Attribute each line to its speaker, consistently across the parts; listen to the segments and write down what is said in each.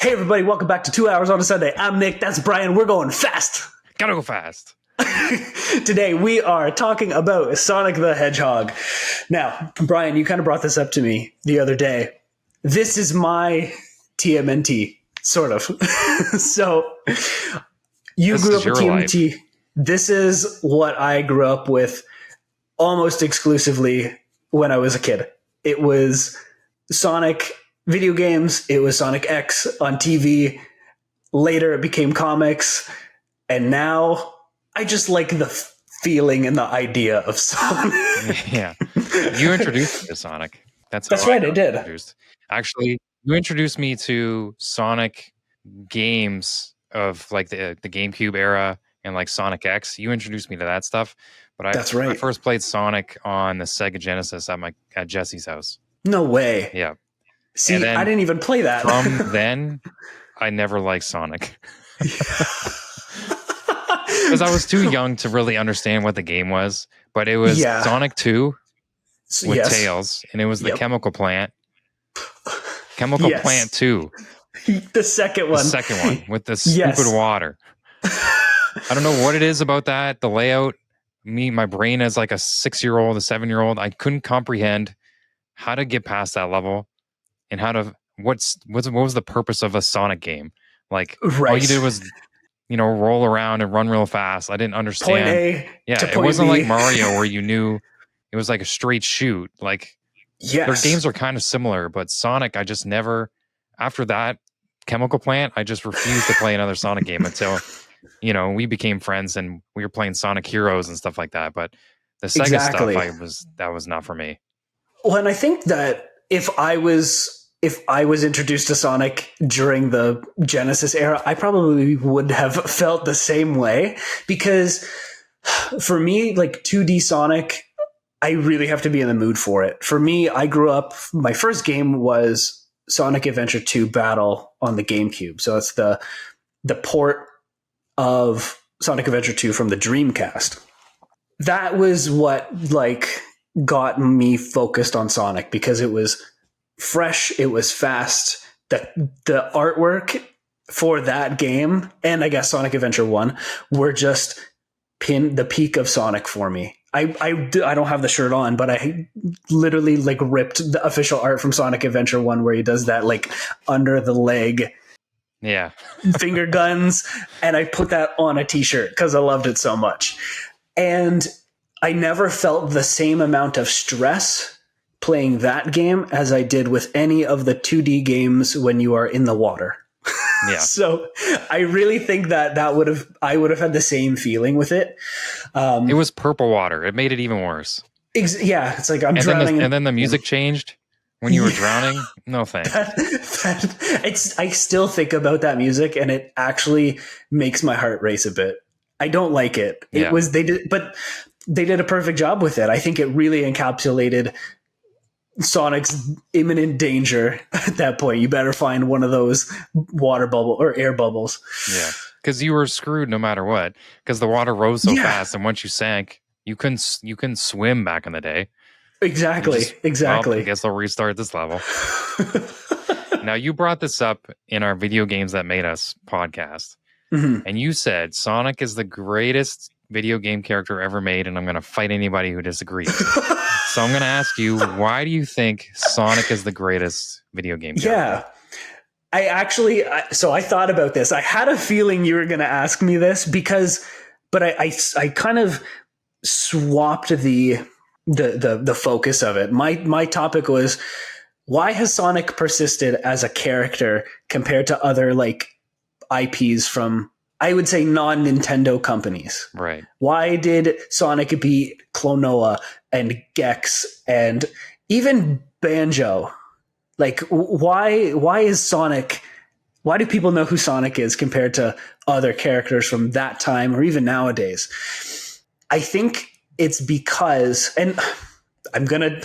Speaker 1: Hey everybody, welcome back to 2 Hours on a Sunday. I'm Nick, that's Brian. We're going fast.
Speaker 2: Gotta go fast.
Speaker 1: Today we are talking about Sonic the Hedgehog. Now, Brian, you kind of brought this up to me the other day. This is my TMNT, sort of. So, you grew up with TMNT. Life. This is what I grew up with almost exclusively when I was a kid. It was Sonic video games. It was Sonic X on TV. Later, it became comics. And now I just like the feeling and the idea of Sonic.
Speaker 2: Yeah. You introduced me to Sonic. That's
Speaker 1: right, I did.
Speaker 2: Actually, you introduced me to Sonic games of like the GameCube era and like Sonic X. You introduced me to that stuff. But
Speaker 1: That's right.
Speaker 2: I first played Sonic on the Sega Genesis at Jesse's house.
Speaker 1: No way.
Speaker 2: Yeah.
Speaker 1: See, I didn't even play that.
Speaker 2: From then, I never liked Sonic. Because I was too young to really understand what the game was. But it was Sonic 2 with Tails, and it was the Chemical Plant. Chemical Plant 2.
Speaker 1: The second one.
Speaker 2: The second one with the stupid water. I don't know what it is about that. The layout, my brain as like a 6-year-old, a 7-year-old, I couldn't comprehend how to get past that level and how to, what was the purpose of a Sonic game? Like, all you did was, roll around and run real fast. I didn't understand.
Speaker 1: Point A to
Speaker 2: it
Speaker 1: point
Speaker 2: wasn't
Speaker 1: B.
Speaker 2: like Mario where you knew it was like a straight shoot. Like, their games are kind of similar, but Sonic, I just never, after that Chemical Plant, I just refused to play another Sonic game until, we became friends and we were playing Sonic Heroes and stuff like that. But the Sega stuff, that was not for me.
Speaker 1: Well, and I think that if I was introduced to Sonic during the Genesis era, I probably would have felt the same way, because for me, like 2D Sonic, I really have to be in the mood for it. For me, I grew up, my first game was Sonic Adventure 2 Battle on the GameCube. So it's the port of Sonic Adventure 2 from the Dreamcast. That was what got me focused on Sonic, because it was fresh, it was fast. The artwork for that game, and I guess Sonic Adventure 1, were just the peak of Sonic for me. I don't have the shirt on, but I literally ripped the official art from Sonic Adventure 1 where he does that under the leg finger guns, and I put that on a t-shirt because I loved it so much. And I never felt the same amount of stress playing that game as I did with any of the 2D games when you are in the water.
Speaker 2: Yeah.
Speaker 1: So I really think that I would have had the same feeling with it.
Speaker 2: It was purple water. It made it even worse.
Speaker 1: It's like I'm drowning.
Speaker 2: And then the music changed when you were drowning. No thanks.
Speaker 1: I still think about that music, and it actually makes my heart race a bit. I don't like it. They did a perfect job with it. I think it really encapsulated Sonic's imminent danger at that point. You better find one of those water bubble or air bubbles.
Speaker 2: Yeah, because you were screwed no matter what, because the water rose so fast, and once you sank, you couldn't swim back in the day.
Speaker 1: Exactly.
Speaker 2: Well, I guess I'll restart this level. Now, you brought this up in our Video Games That Made Us podcast, and you said Sonic is the greatest video game character ever made, and I'm going to fight anybody who disagrees. So I'm going to ask you, why do you think Sonic is the greatest video game character?
Speaker 1: Yeah. I thought about this. I had a feeling you were going to ask me this but I kind of swapped the focus of it. My topic was, why has Sonic persisted as a character compared to other IPs from, I would say, non-Nintendo companies?
Speaker 2: Right.
Speaker 1: Why did Sonic beat Klonoa and Gex and even Banjo? Why is Sonic? Why do people know who Sonic is compared to other characters from that time or even nowadays? I think it's because, and I'm gonna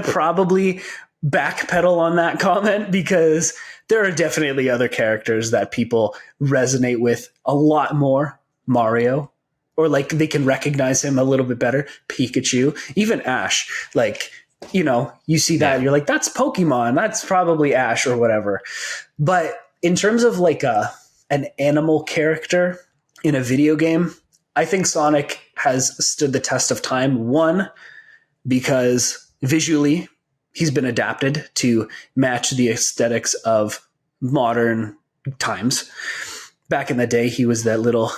Speaker 1: probably backpedal on that comment, because there are definitely other characters that people resonate with a lot more. Mario, or they can recognize him a little bit better. Pikachu, even Ash. you see that, you're like, that's Pokemon, that's probably Ash or whatever. But in terms of like an animal character in a video game, I think Sonic has stood the test of time. One, because visually he's been adapted to match the aesthetics of modern times. Back in the day, he was that little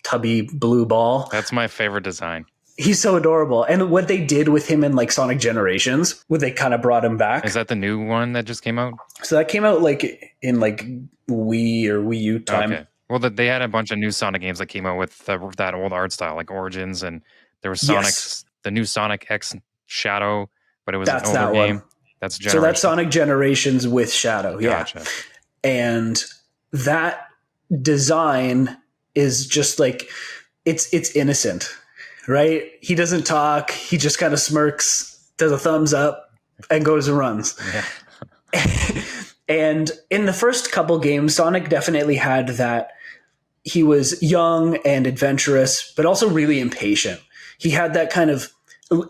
Speaker 1: tubby blue ball.
Speaker 2: That's my favorite design.
Speaker 1: He's so adorable. And what they did with him in like Sonic Generations, where they kind of brought him back.
Speaker 2: Is that the new one that just came out?
Speaker 1: So that came out like in like Wii or Wii U time. Okay.
Speaker 2: Well, they had a bunch of new Sonic games that came out with that old art style, like Origins, and there was the new Sonic X Shadow, but it was an older game. That's Generations.
Speaker 1: So that's Sonic Generations with Shadow.
Speaker 2: Gotcha.
Speaker 1: Yeah. And that design is just like, it's innocent, right? He doesn't talk. He just kind of smirks, does a thumbs up, and goes and runs. Yeah. And in the first couple games, Sonic definitely had that. He was young and adventurous, but also really impatient. He had that kind of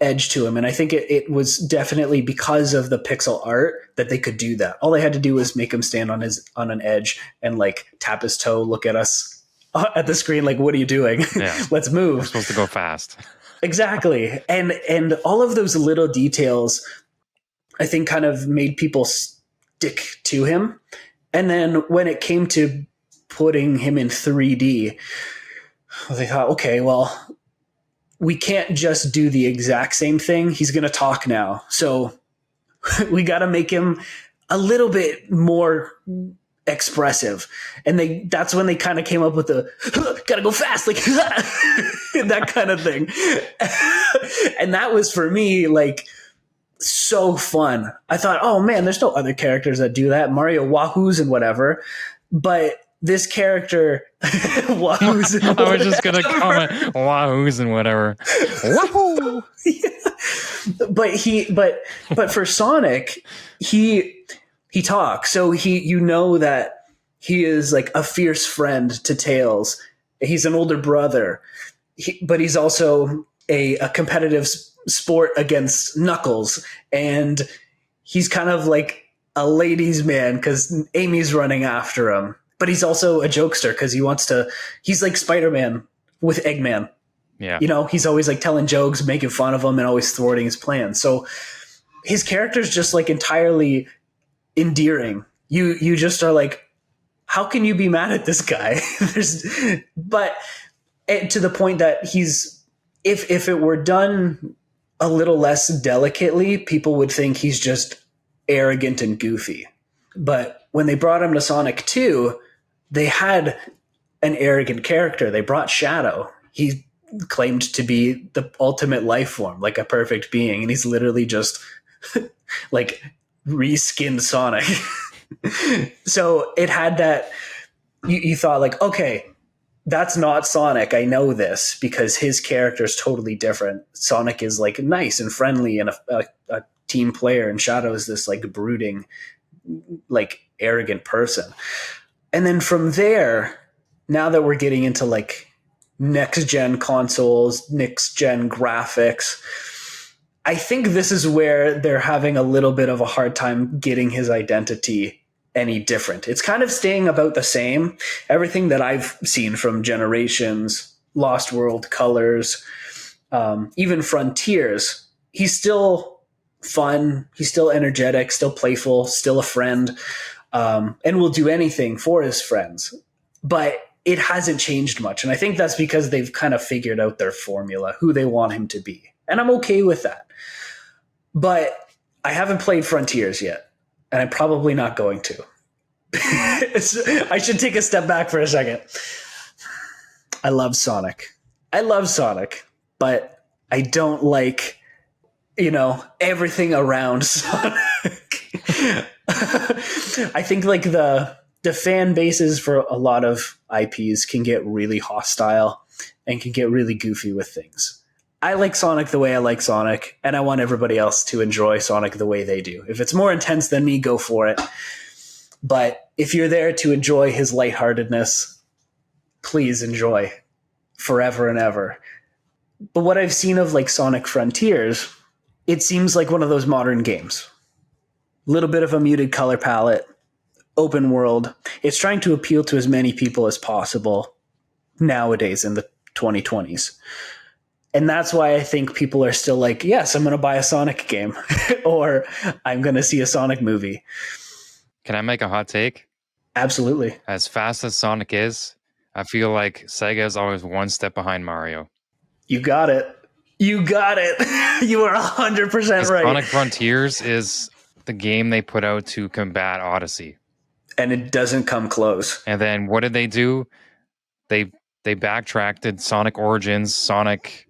Speaker 1: edge to him. And I think it was definitely because of the pixel art that they could do that. All they had to do was make him stand on an edge and like tap his toe, look at us at the screen like, what are you doing? Yeah. Let's move.
Speaker 2: We're supposed to go fast.
Speaker 1: Exactly. And all of those little details, I think, kind of made people stick to him. And then when it came to putting him in 3D, they thought, okay, well, we can't just do the exact same thing. He's going to talk now. So we got to make him a little bit more expressive. And that's when they kind of came up with the gotta go fast, like that kind of thing. And that was for me like so fun. I thought, oh man, there's no other characters that do that. Mario Wahoos and whatever. But this character, Wahoos and whatever.
Speaker 2: I was just gonna comment Wahoos and whatever. Wahoo!
Speaker 1: Yeah. But for Sonic, he talks. So that he is like a fierce friend to Tails. He's an older brother, but he's also a competitive sport against Knuckles. And he's kind of like a ladies' man because Amy's running after him. But he's also a jokester because he's like Spider-Man with Eggman.
Speaker 2: Yeah.
Speaker 1: He's always like telling jokes, making fun of him, and always thwarting his plans. So his character's just like entirely endearing. You just are like, how can you be mad at this guy? But to the point that if it were done a little less delicately, people would think he's just arrogant and goofy. But when they brought him to Sonic 2, they had an arrogant character. They brought Shadow. He claimed to be the ultimate life form, like a perfect being, and he's literally just like reskinned Sonic. So it had that, you thought like, okay, that's not Sonic. I know this because his character is totally different. Sonic is like nice and friendly and a team player, and Shadow is this like brooding, like arrogant person. And then from there, now that we're getting into like next gen consoles, next gen graphics, I think this is where they're having a little bit of a hard time getting his identity any different. It's kind of staying about the same. Everything that I've seen from Generations, Lost World, Colors, even Frontiers, he's still fun. He's still energetic, still playful, still a friend, and will do anything for his friends. But it hasn't changed much. And I think that's because they've kind of figured out their formula, who they want him to be. And I'm okay with that. But I haven't played Frontiers yet, and I'm probably not going to. I should take a step back for a second. I love Sonic, but I don't like, everything around Sonic. I think like the fan bases for a lot of IPs can get really hostile and can get really goofy with things. I like Sonic the way I like Sonic, and I want everybody else to enjoy Sonic the way they do. If it's more intense than me, go for it. But if you're there to enjoy his lightheartedness, please enjoy forever and ever. But what I've seen of like Sonic Frontiers it seems like one of those modern games. Little bit of a muted color palette, open world. It's trying to appeal to as many people as possible nowadays in the 2020s. And that's why I think people are still like, yes, I'm going to buy a Sonic game or I'm going to see a Sonic movie.
Speaker 2: Can I make a hot take?
Speaker 1: Absolutely.
Speaker 2: As fast as Sonic is, I feel like Sega is always one step behind Mario.
Speaker 1: You got it. You got it. You are 100% right.
Speaker 2: Sonic Frontiers is the game they put out to combat Odyssey.
Speaker 1: And it doesn't come close.
Speaker 2: And then what did they do? They backtracked, did Sonic Origins, Sonic...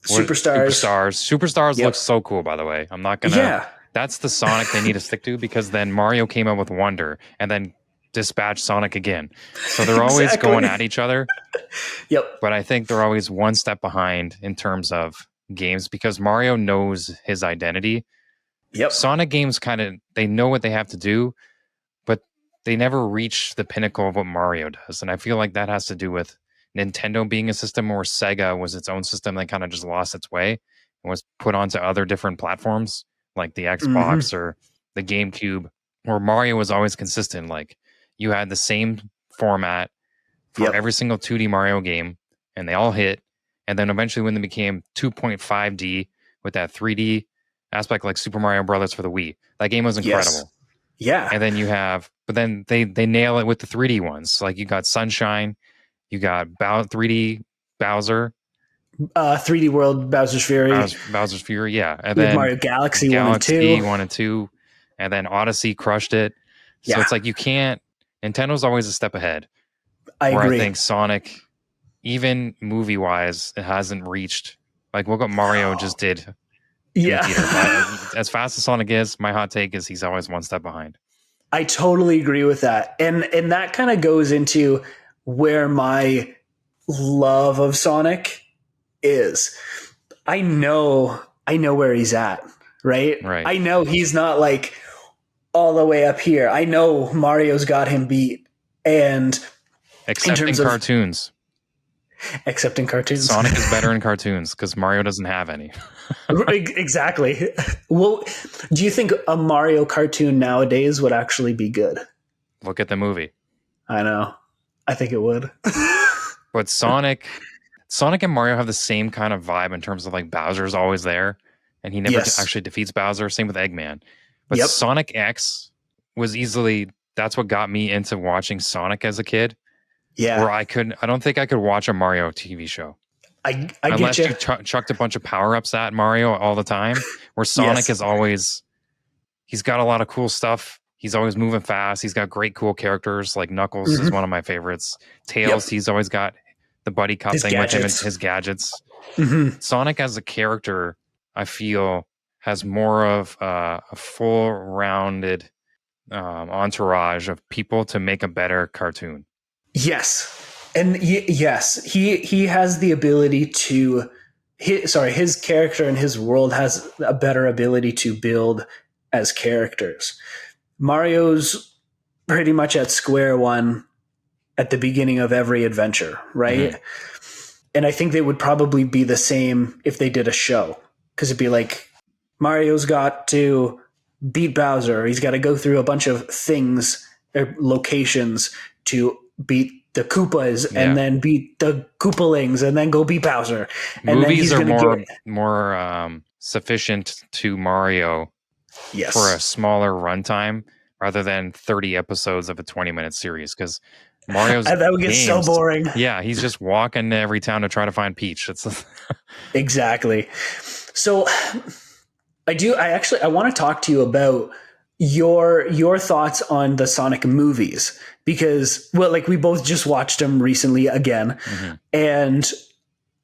Speaker 2: Superstars looks so cool, by the way. I'm not gonna. Yeah. That's the Sonic they need to stick to, because then Mario came out with Wonder and then dispatched Sonic again. So they're always going at each other.
Speaker 1: Yep.
Speaker 2: But I think they're always one step behind in terms of games, because Mario knows his identity.
Speaker 1: Yep.
Speaker 2: Sonic games they know what they have to do, but they never reach the pinnacle of what Mario does. And I feel like that has to do with Nintendo being a system, or Sega was its own system that kind of just lost its way and was put onto other different platforms like the Xbox or the GameCube, where Mario was always consistent. Like, you had the same format for every single 2D Mario game, and they all hit. And then eventually when they became 2.5D with that 3D aspect, like Super Mario Brothers for the Wii, that game was incredible.
Speaker 1: Yes. Yeah.
Speaker 2: And then but then they nail it with the 3D ones. Like, you got Sunshine, you got 3D Bowser.
Speaker 1: 3D World, Bowser's Fury.
Speaker 2: Bowser's Fury, yeah. And
Speaker 1: with
Speaker 2: then
Speaker 1: Mario Galaxy 1 and 2.
Speaker 2: 1 and 2. And then Odyssey crushed it. So it's like, you can't... Nintendo always a step ahead.
Speaker 1: I agree.
Speaker 2: I think Sonic, even movie-wise, it hasn't reached... Like, look what Mario just did.
Speaker 1: Yeah.
Speaker 2: As fast as Sonic is, my hot take is he's always one step behind.
Speaker 1: I totally agree with that. And that kind of goes into where my love of Sonic is. I know where he's at, right? I know he's not like all the way up here. I know Mario's got him beat. And
Speaker 2: except in cartoons.
Speaker 1: Except in cartoons.
Speaker 2: Sonic is better in cartoons because Mario doesn't have any.
Speaker 1: Exactly. Well, do you think a Mario cartoon nowadays would actually be good?
Speaker 2: Look at the movie.
Speaker 1: I know. I think it would.
Speaker 2: But Sonic and Mario have the same kind of vibe in terms of, like, Bowser's always there, and he never actually defeats Bowser. Same with Eggman. But Sonic X was that's what got me into watching Sonic as a kid.
Speaker 1: Yeah.
Speaker 2: Where I don't think I could watch a Mario TV show. Unless you chucked a bunch of power-ups at Mario all the time, where Sonic is always, he's got a lot of cool stuff. He's always moving fast. He's got great, cool characters. Like Knuckles is one of my favorites. Tails, he's always got the buddy cop thing with him and his gadgets. Sonic as a character, I feel, has more of a full-rounded entourage of people to make a better cartoon.
Speaker 1: Yes. And yes, he has the ability to his character and his world has a better ability to build as characters. Mario's pretty much at square one at the beginning of every adventure, right? And I think they would probably be the same if they did a show, because it'd be like, Mario's got to beat Bowser. He's got to go through a bunch of things or locations to beat the Koopas and then beat the Koopalings and then go beat Bowser. And
Speaker 2: movies are more sufficient to Mario for a smaller runtime rather than 30 episodes of a 20-minute series, because Mario's
Speaker 1: that would get so boring.
Speaker 2: Yeah, he's just walking to every town to try to find Peach.
Speaker 1: Exactly. So I want to talk to you about your thoughts on the Sonic movies, because we both just watched them recently again, and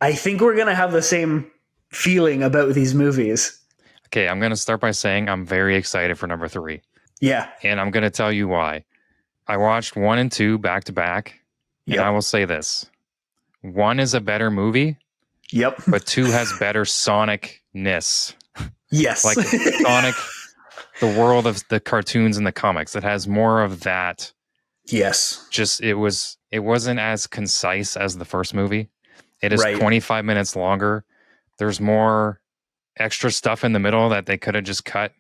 Speaker 1: I think we're gonna have the same feeling about these movies.
Speaker 2: Okay, I'm gonna start by saying I'm very excited for number 3.
Speaker 1: Yeah,
Speaker 2: and I'm gonna tell you why. I watched 1 and 2 back to back, and I will say this: 1 is a better movie.
Speaker 1: Yep,
Speaker 2: but 2 has better Sonic-ness.
Speaker 1: Yes,
Speaker 2: like Sonic. The world of the cartoons and the comics, it has more of that.
Speaker 1: Yes.
Speaker 2: Just it wasn't as concise as the first movie. It is 25 minutes longer. There's more extra stuff in the middle that they could have just cut,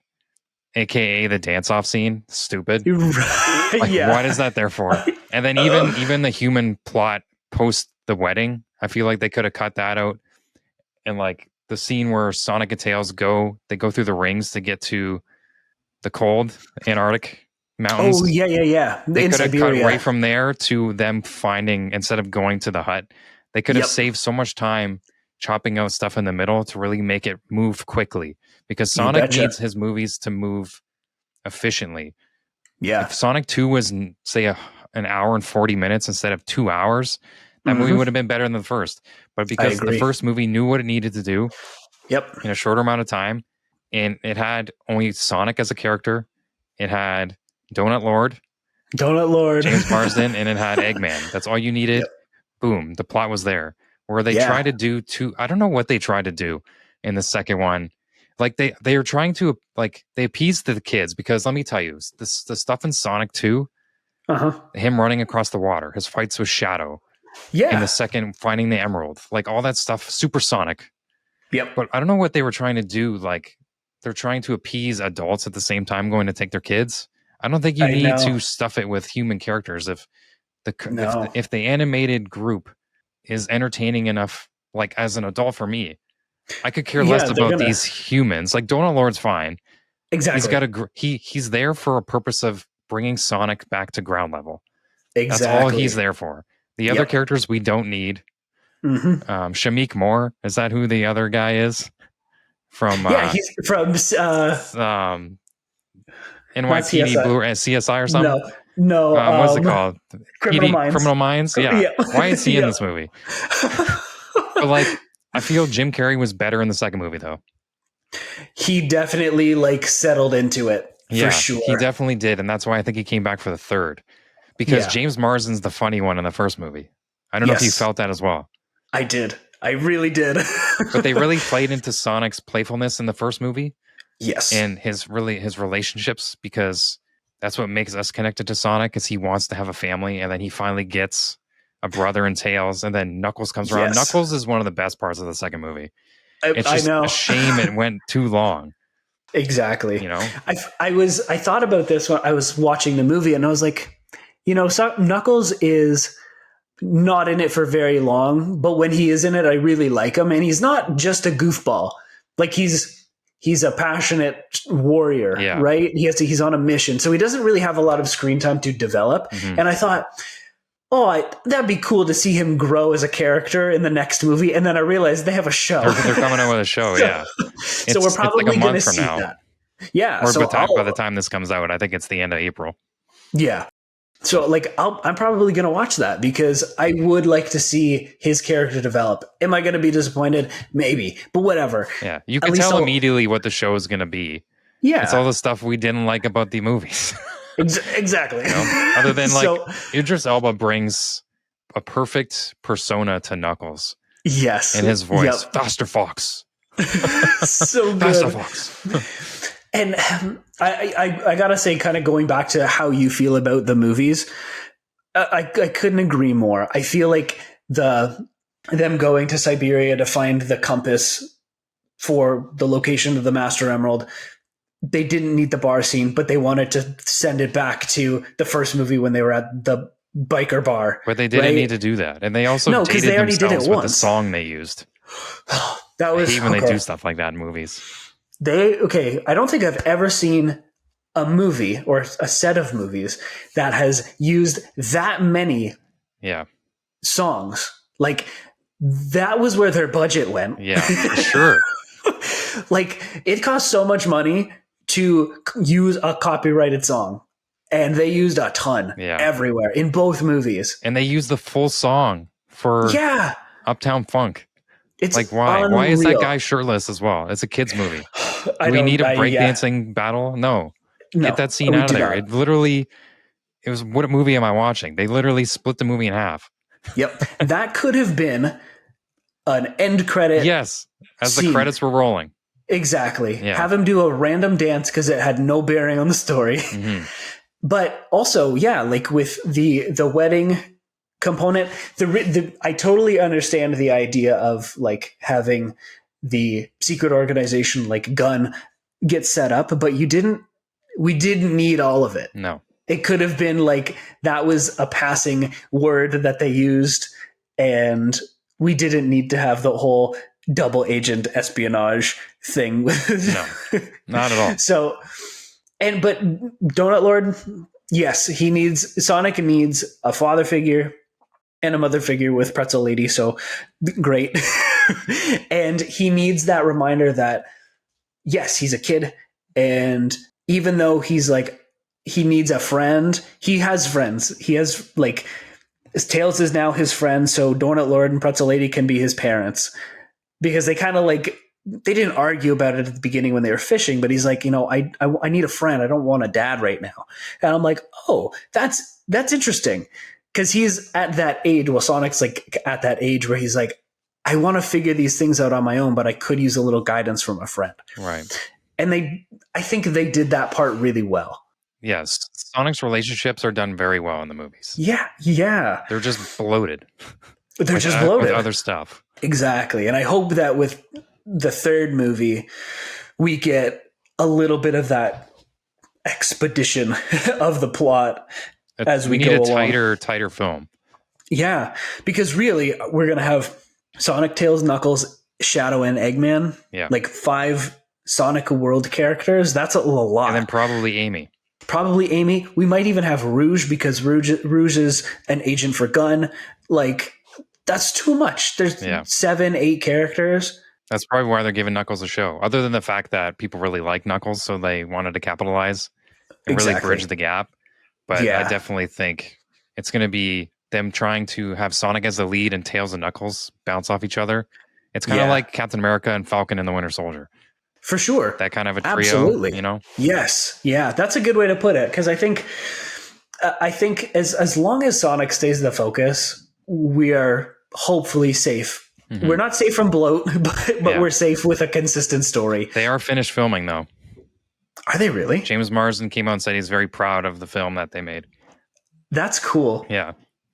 Speaker 2: aka the dance-off scene. Stupid. Like, what is that there for? And then even the human plot post the wedding, I feel like they could have cut that out. And like the scene where Sonic and Tails go through the rings to get to the cold Antarctic mountains.
Speaker 1: Oh, yeah.
Speaker 2: They could have cut right from there to them finding, instead of going to the hut, they could have saved so much time chopping out stuff in the middle to really make it move quickly, because Sonic needs his movies to move efficiently.
Speaker 1: Yeah.
Speaker 2: If Sonic 2 was, say, an hour and 40 minutes instead of 2 hours, that movie would have been better than the first. But because the first movie knew what it needed to do in a shorter amount of time, and it had only Sonic as a character, it had Donut Lord, James Marsden, and it had Eggman. That's all you needed. Boom, the plot was there. Where they tried to do I don't know what they tried to do in the second one. Like they are trying to, like, they appeased the kids, because let me tell you, the stuff in Sonic 2, him running across the water, his fights with Shadow, in the second, finding the emerald, like all that stuff, supersonic. But I don't know what they were trying to do. Like, they're trying to appease adults at the same time going to take their kids. I don't think you need to stuff it with human characters if the animated group is entertaining enough, like, as an adult for me. I could care less about these humans. Like, Donut Lord's fine.
Speaker 1: Exactly.
Speaker 2: He's got he's there for a purpose of bringing Sonic back to ground level.
Speaker 1: Exactly.
Speaker 2: That's all he's there for. The other characters we don't need. Shamik Moore, is that who the other guy is? From
Speaker 1: he's from
Speaker 2: NYPD Blue CSI or something.
Speaker 1: No.
Speaker 2: What's it called?
Speaker 1: Criminal
Speaker 2: Minds. Yeah. Why is he in this movie? But like, I feel Jim Carrey was better in the second movie, though.
Speaker 1: He definitely like settled into it.
Speaker 2: Yeah,
Speaker 1: for sure.
Speaker 2: He definitely did, and that's why I think he came back for the third, because James Marsden's the funny one in the first movie. I don't know if you felt that as well.
Speaker 1: I did. I really did.
Speaker 2: But they really played into Sonic's playfulness in the first movie.
Speaker 1: Yes.
Speaker 2: And his relationships, because that's what makes us connected to Sonic, is he wants to have a family, and then he finally gets a brother in Tails, and then Knuckles comes around. Knuckles is one of the best parts of the second movie. It's just a shame it went too long.
Speaker 1: Exactly.
Speaker 2: You know?
Speaker 1: I thought about this when I was watching the movie, and I was like, Knuckles is not in it for very long, but when he is in it, I really like him. And he's not just a goofball. Like, he's a passionate warrior, right? He's on a mission. So he doesn't really have a lot of screen time to develop. And I thought, that'd be cool to see him grow as a character in the next movie. And then I realized they have a show.
Speaker 2: They're coming out with a show,
Speaker 1: So we're probably like going to see that. Yeah.
Speaker 2: Or by the time this comes out, I think it's the end of April.
Speaker 1: Yeah. So like, I'm probably going to watch that, because I would like to see his character develop. Am I going to be disappointed? Maybe, but whatever.
Speaker 2: Yeah. You can tell immediately what the show is going to be.
Speaker 1: Yeah.
Speaker 2: It's all the stuff we didn't like about the movies.
Speaker 1: Exactly.
Speaker 2: Other than Idris Elba brings a perfect persona to Knuckles.
Speaker 1: Yes.
Speaker 2: And his voice. Faster Fox.
Speaker 1: So good.
Speaker 2: Faster Fox.
Speaker 1: And I gotta say, kind of going back to how you feel about the movies, I couldn't agree more. I feel like them going to Siberia to find the compass for the location of the Master Emerald, they didn't need the bar scene, but they wanted to send it back to the first movie when they were at the biker bar.
Speaker 2: But they didn't need to do that. And they also dated themselves with the song they used.
Speaker 1: That was,
Speaker 2: I hate when they do stuff like that in movies.
Speaker 1: I don't think I've ever seen a movie or a set of movies that has used that many songs. Like, that was where their budget went.
Speaker 2: Yeah, for sure.
Speaker 1: Like, it cost so much money to use a copyrighted song, and they used a ton everywhere in both movies.
Speaker 2: And they used the full song for Uptown Funk.
Speaker 1: It's
Speaker 2: like, why?
Speaker 1: Unreal.
Speaker 2: Why is that guy shirtless as well? It's a kid's movie. Do we need a breakdancing battle? No. Get that scene out of there. It was, what movie am I watching? They literally split the movie in half.
Speaker 1: Yep. That could have been an end credit.
Speaker 2: Yes. As the credits were rolling.
Speaker 1: Exactly. Yeah. Have him do a random dance because it had no bearing on the story. But also, like with the wedding component, I totally understand the idea of like having the secret organization like gun get set up, but we didn't need all of it.
Speaker 2: No.
Speaker 1: It could have been like that was a passing word that they used, and we didn't need to have the whole double agent espionage thing.
Speaker 2: No, not at all.
Speaker 1: So, but Donut Lord, yes, Sonic needs a father figure and a mother figure with Pretzel Lady. So great. And he needs that reminder that, yes, he's a kid. And even though he's like, he needs a friend, he has friends. He has like, Tails is now his friend. So Donut Lord and Pretzel Lady can be his parents, because they kind of like, they didn't argue about it at the beginning when they were fishing, but he's like, I need a friend. I don't want a dad right now. And I'm like, oh, that's interesting. Cause he's at that age. Well, Sonic's like at that age where he's like, I want to figure these things out on my own, but I could use a little guidance from a friend.
Speaker 2: Right.
Speaker 1: And I think they did that part really well.
Speaker 2: Yes. Sonic's relationships are done very well in the movies.
Speaker 1: Yeah. Yeah.
Speaker 2: They're just bloated.
Speaker 1: They're just bloated
Speaker 2: with other stuff.
Speaker 1: Exactly. And I hope that with the third movie, we get a little bit of that expedition of the plot as we go along.
Speaker 2: We need a tighter film.
Speaker 1: Yeah, because really, we're going to have Sonic, Tails, Knuckles, Shadow, and Eggman.
Speaker 2: Yeah.
Speaker 1: Like 5 Sonic World characters. That's a lot.
Speaker 2: And then probably Amy.
Speaker 1: We might even have Rouge, because Rouge is an agent for Gun. Like, that's too much. There's 7, 8 characters.
Speaker 2: That's probably why they're giving Knuckles a show. Other than the fact that people really like Knuckles, so they wanted to capitalize and really bridge the gap. But I definitely think it's going to be them trying to have Sonic as the lead and Tails and Knuckles bounce off each other. It's kind of like Captain America and Falcon and the Winter Soldier.
Speaker 1: For sure.
Speaker 2: That kind of a trio,
Speaker 1: Absolutely. Yes. Yeah, that's a good way to put it, because I think as long as Sonic stays the focus, we are hopefully safe. Mm-hmm. We're not safe from bloat, but we're safe with a consistent story.
Speaker 2: They are finished filming, though.
Speaker 1: Are they really?
Speaker 2: James Marsden came out and said he's very proud of the film that they made.
Speaker 1: That's cool.
Speaker 2: Yeah.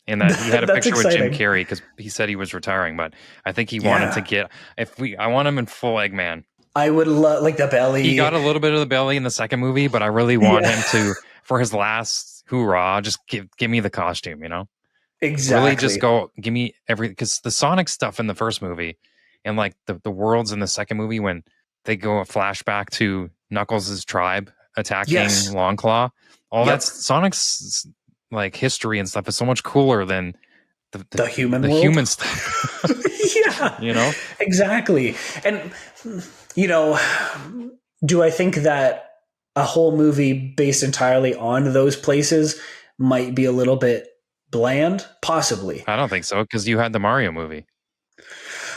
Speaker 2: And that he had a picture exciting. With Jim Carrey, because he said he was retiring, but I think he wanted to get, I want him in full Eggman.
Speaker 1: I would love, like, the belly.
Speaker 2: He got a little bit of the belly in the second movie, but I really want him to, for his last hoorah, just give me the costume,
Speaker 1: Exactly.
Speaker 2: Really just give me because the Sonic stuff in the first movie and like the worlds in the second movie, when they go a flashback to Knuckles' tribe attacking Longclaw, all that's Sonic's like history and stuff is so much cooler than the
Speaker 1: human
Speaker 2: the
Speaker 1: world.
Speaker 2: Human stuff.
Speaker 1: Yeah. Exactly. And do I think that a whole movie based entirely on those places might be a little bit bland? Possibly.
Speaker 2: I don't think so, because you had the Mario movie.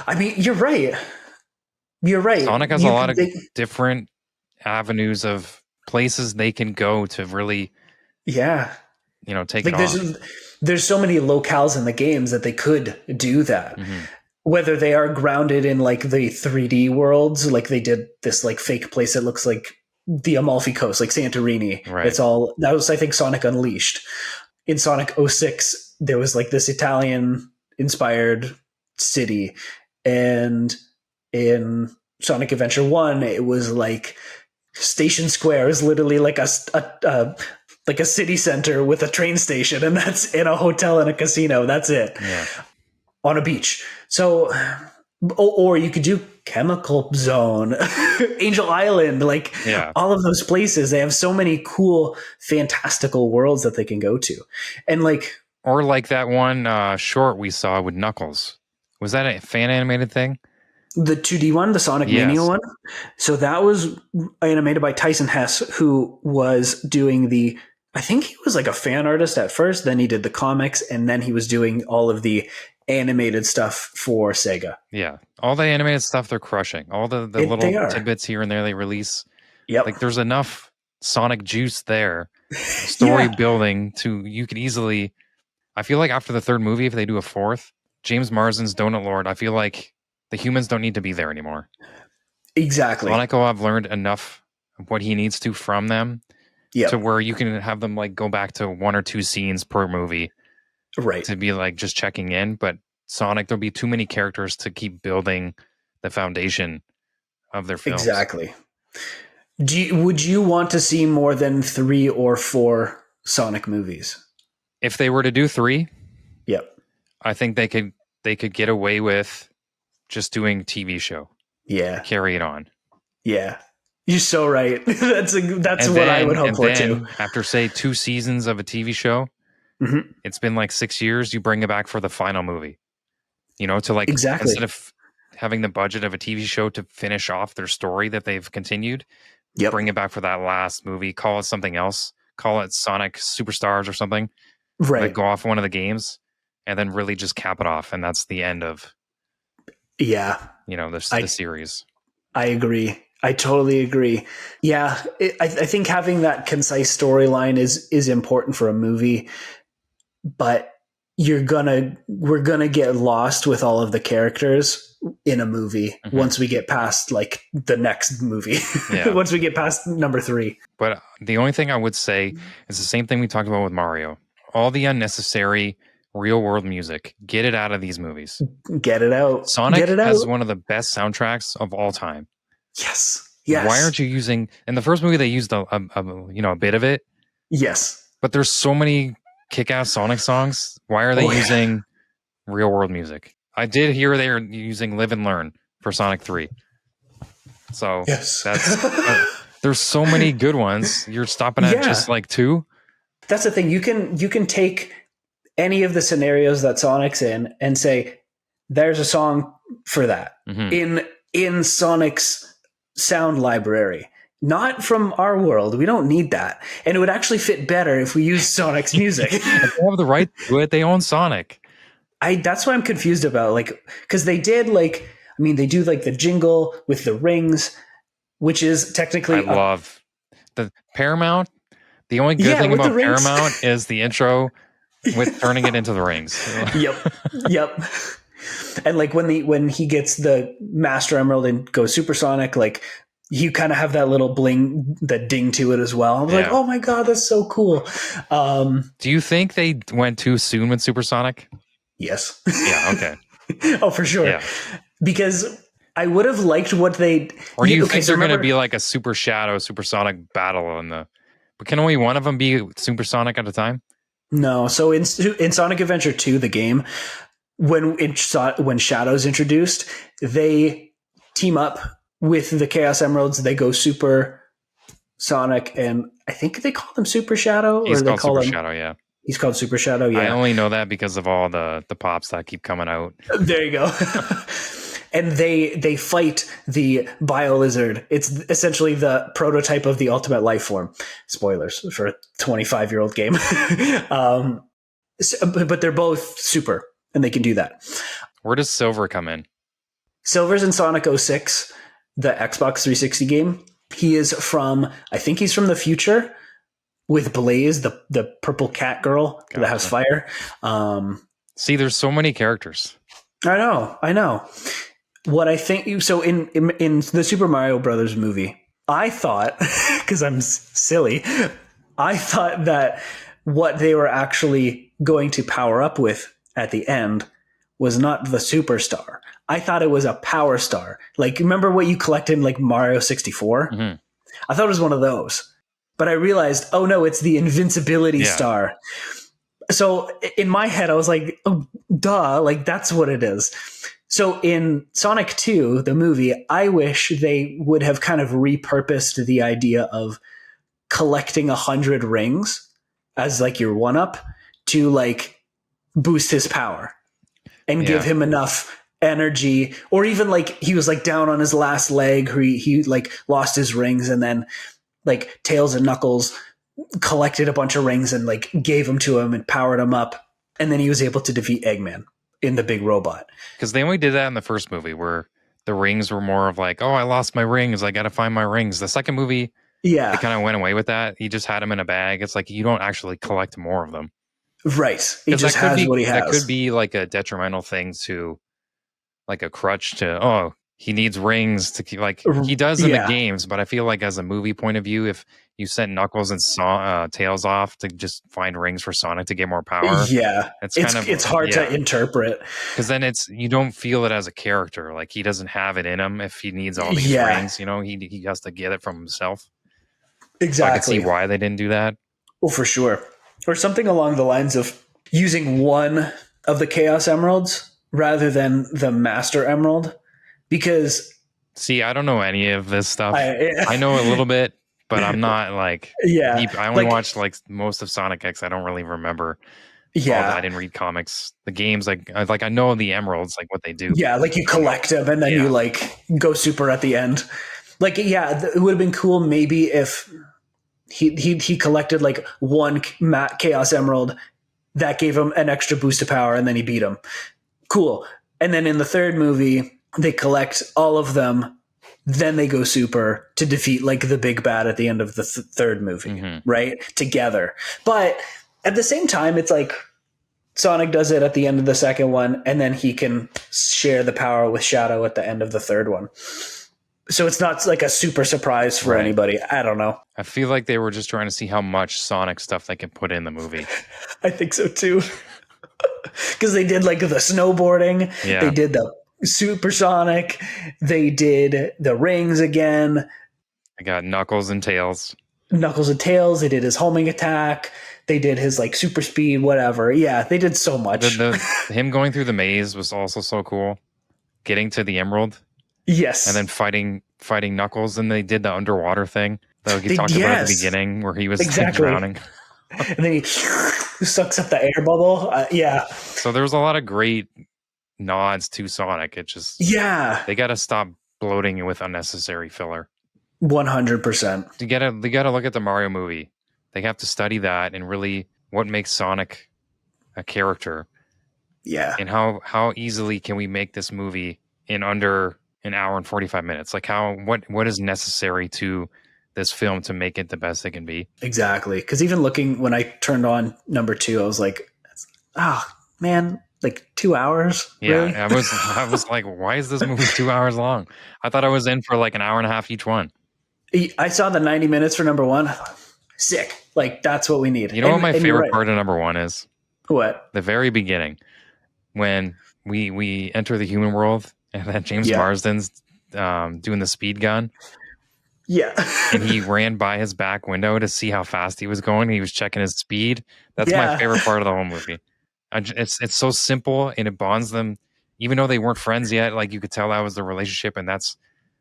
Speaker 1: I mean, you're right.
Speaker 2: Sonic has a lot of different avenues of places they can go to really take it on. There's so many locales in the games that they could do that. Mm-hmm. Whether they are grounded in like the 3D worlds, like they did this like fake place that looks like the Amalfi Coast, like Santorini. Right.
Speaker 1: That was, I think, Sonic Unleashed. In Sonic 06, there was like this Italian inspired city. And in Sonic Adventure 1, it was like Station Square is literally like a city center with a train station, and that's in a hotel and a casino. That's it.
Speaker 2: Yeah.
Speaker 1: On a beach. So, or you could do Chemical Zone, Angel Island, all of those places. They have so many cool, fantastical worlds that they can go to. And
Speaker 2: or like that one short we saw with Knuckles. Was that a fan animated thing?
Speaker 1: The 2D one, the Sonic Mania one. So that was animated by Tyson Hess, who was doing I think he was like a fan artist at first, then he did the comics, and then he was doing all of the animated stuff for Sega.
Speaker 2: Yeah. All the animated stuff they're crushing. All the little tidbits here and there they release.
Speaker 1: Yep.
Speaker 2: Like there's enough Sonic juice there. Story building you could easily, I feel like after the third movie, if they do a fourth, James Marsden's Donut Lord, I feel like the humans don't need to be there anymore.
Speaker 1: Exactly.
Speaker 2: Sonic will have learned enough of what he needs to from them to where you can have them like go back to 1 or 2 scenes per movie.
Speaker 1: Right.
Speaker 2: To be like just checking in. But Sonic, there'll be too many characters to keep building the foundation of their films.
Speaker 1: Exactly. Would you want to see more than 3 or 4 Sonic movies?
Speaker 2: If they were to do 3,
Speaker 1: yep,
Speaker 2: I think they could get away with just doing TV show.
Speaker 1: Yeah.
Speaker 2: Carry it on.
Speaker 1: Yeah. You're so right. That's what I would hope for too.
Speaker 2: After say 2 seasons of a TV show, it's been like 6 years, you bring it back for the final movie. You know, to like instead of having the budget of a TV show to finish off their story that they've continued, bring it back for that last movie, call it something else, call it Sonic Superstars or something. Right. Like go off one of the games and then really just cap it off. And that's the end of, the series.
Speaker 1: I agree. I totally agree. Yeah. I think having that concise storyline is important for a movie, but we're gonna get lost with all of the characters in a movie once we get past like the next movie. Once we get past number 3.
Speaker 2: But the only thing I would say is the same thing we talked about with Mario. All the unnecessary real world music, get it out of these movies.
Speaker 1: Get it out.
Speaker 2: Sonic has one of the best soundtracks of all time.
Speaker 1: Yes.
Speaker 2: Why aren't you using? In the first movie, they used a bit of it.
Speaker 1: Yes.
Speaker 2: But there's so many kick-ass Sonic songs. Why are they using real world music? I did hear they are using Live and Learn for Sonic 3. So that's there's so many good ones. You're stopping at just like 2.
Speaker 1: That's the thing. You can take any of the scenarios that Sonic's in and say, there's a song for that in Sonic's sound library. Not from our world. We don't need that. And it would actually fit better if we use Sonic's music.
Speaker 2: They have the right to it. They own Sonic.
Speaker 1: That's what I'm confused about. Like, because they did they do like the jingle with the rings, which is technically.
Speaker 2: I love the Paramount. The only good thing about Paramount is the intro with turning it into the rings.
Speaker 1: Yep. And like when he gets the Master Emerald and goes supersonic, like you kind of have that little bling, that ding to it as well. I was like, oh my God, that's so cool.
Speaker 2: Do you think they went too soon with supersonic?
Speaker 1: Yes.
Speaker 2: Yeah. Okay.
Speaker 1: Oh, for sure. Yeah. Because I would have liked what they.
Speaker 2: Or do you think they're going to be like a super shadow, supersonic battle but can only one of them be supersonic at a time?
Speaker 1: No. So in Sonic Adventure 2, the game, when Shadow's introduced, they team up with the Chaos Emeralds. They go Super Sonic, and I think they call them Super Shadow.
Speaker 2: He's called Super Shadow, yeah.
Speaker 1: He's called Super Shadow, yeah.
Speaker 2: I only know that because of all the pops that keep coming out.
Speaker 1: There you go. And they fight the Bio-Lizard. It's essentially the prototype of the ultimate life form. Spoilers for a 25-year-old game. But they're both super, and they can do that.
Speaker 2: Where does Silver come in?
Speaker 1: Silver's in Sonic 06, the Xbox 360 game. I think he's from the future with Blaze, the purple cat girl that has fire.
Speaker 2: See, there's so many characters.
Speaker 1: I know. What I think, so in the Super Mario Brothers movie, I thought, because I'm silly, I thought that what they were actually going to power up with at the end was not the superstar. I thought it was a power star. Like, remember what you collected in like Mario 64? Mm-hmm. I thought it was one of those. But I realized, oh no, it's the invincibility star. So in my head, I was like, oh, duh, like that's what it is. So in Sonic 2, the movie, I wish they would have kind of repurposed the idea of collecting 100 rings as like your one-up to like boost his power and give him enough energy. Or even like he was like down on his last leg, or he like lost his rings, and then like Tails and Knuckles collected a bunch of rings and like gave them to him and powered him up. And then he was able to defeat Eggman in the big robot.
Speaker 2: Because they only did that in the first movie, where the rings were more of like, oh, I lost my rings, I got to find my rings. The second movie, they kind of went away with that. He just had them in a bag. It's like you don't actually collect more of them.
Speaker 1: Right. He just has what he has.
Speaker 2: That could be like a detrimental thing to, like a crutch to, oh, he needs rings to keep, like he does in the games, but I feel like as a movie point of view, if you sent Knuckles and Tails off to just find rings for Sonic to get more power,
Speaker 1: it's hard to interpret,
Speaker 2: because then you don't feel it as a character. Like he doesn't have it in him if he needs all these rings. You know, he has to get it from himself.
Speaker 1: Exactly.
Speaker 2: So I can see why they didn't do that.
Speaker 1: Well, for sure, or something along the lines of using one of the Chaos Emeralds rather than the Master Emerald. Because
Speaker 2: see, I don't know any of this stuff. I know a little bit, but I'm not like deep. I only watched like most of Sonic X. I don't really remember.
Speaker 1: Yeah,
Speaker 2: I didn't read comics. The games, like I know the emeralds, like what they do.
Speaker 1: Yeah, like you collect them and then you like go super at the end. Like it would have been cool maybe if he collected like one Chaos Emerald that gave him an extra boost of power and then he beat him. Cool. And then in the third movie, they collect all of them, then they go super to defeat like the big bad at the end of the third movie, right? Together. But at the same time, it's like Sonic does it at the end of the second one, and then he can share the power with Shadow at the end of the third one. So it's not like a super surprise for anybody. I don't know.
Speaker 2: I feel like they were just trying to see how much Sonic stuff they can put in the movie.
Speaker 1: I think so too. Because they did like the snowboarding. Yeah. They did the Supersonic. They did the rings again.
Speaker 2: I got Knuckles and Tails.
Speaker 1: They did his homing attack. They did his like super speed, whatever. Yeah, they did so much.
Speaker 2: Him going through the maze was also so cool. Getting to the Emerald.
Speaker 1: Yes.
Speaker 2: And then fighting Knuckles, and they did the underwater thing that we talked about at the beginning where he was drowning.
Speaker 1: And then he sucks up the air bubble. Yeah.
Speaker 2: So there was a lot of great nods to Sonic. It just they got to stop bloating with unnecessary filler.
Speaker 1: 100%.
Speaker 2: They got to look at the Mario movie. They have to study that and really what makes Sonic a character.
Speaker 1: Yeah.
Speaker 2: And how easily can we make this movie in under an hour and 45 minutes? Like what is necessary to this film to make it the best it can be?
Speaker 1: Exactly. Because even when I turned on number 2, I was like, man, like 2 hours?
Speaker 2: Yeah,
Speaker 1: really?
Speaker 2: I was like, why is this movie 2 hours long? I thought I was in for like an hour and a half each one.
Speaker 1: I saw the 90 minutes for number 1. I thought, sick. Like, that's what we need.
Speaker 2: You know what my favorite part of number 1 is?
Speaker 1: What?
Speaker 2: The very beginning, when we enter the human world, and then James Marsden's doing the speed gun.
Speaker 1: Yeah.
Speaker 2: And he ran by his back window to see how fast he was going. He was checking his speed. That's my favorite part of the whole movie. It's so simple, and it bonds them. Even though they weren't friends yet, like you could tell that was the relationship, and that's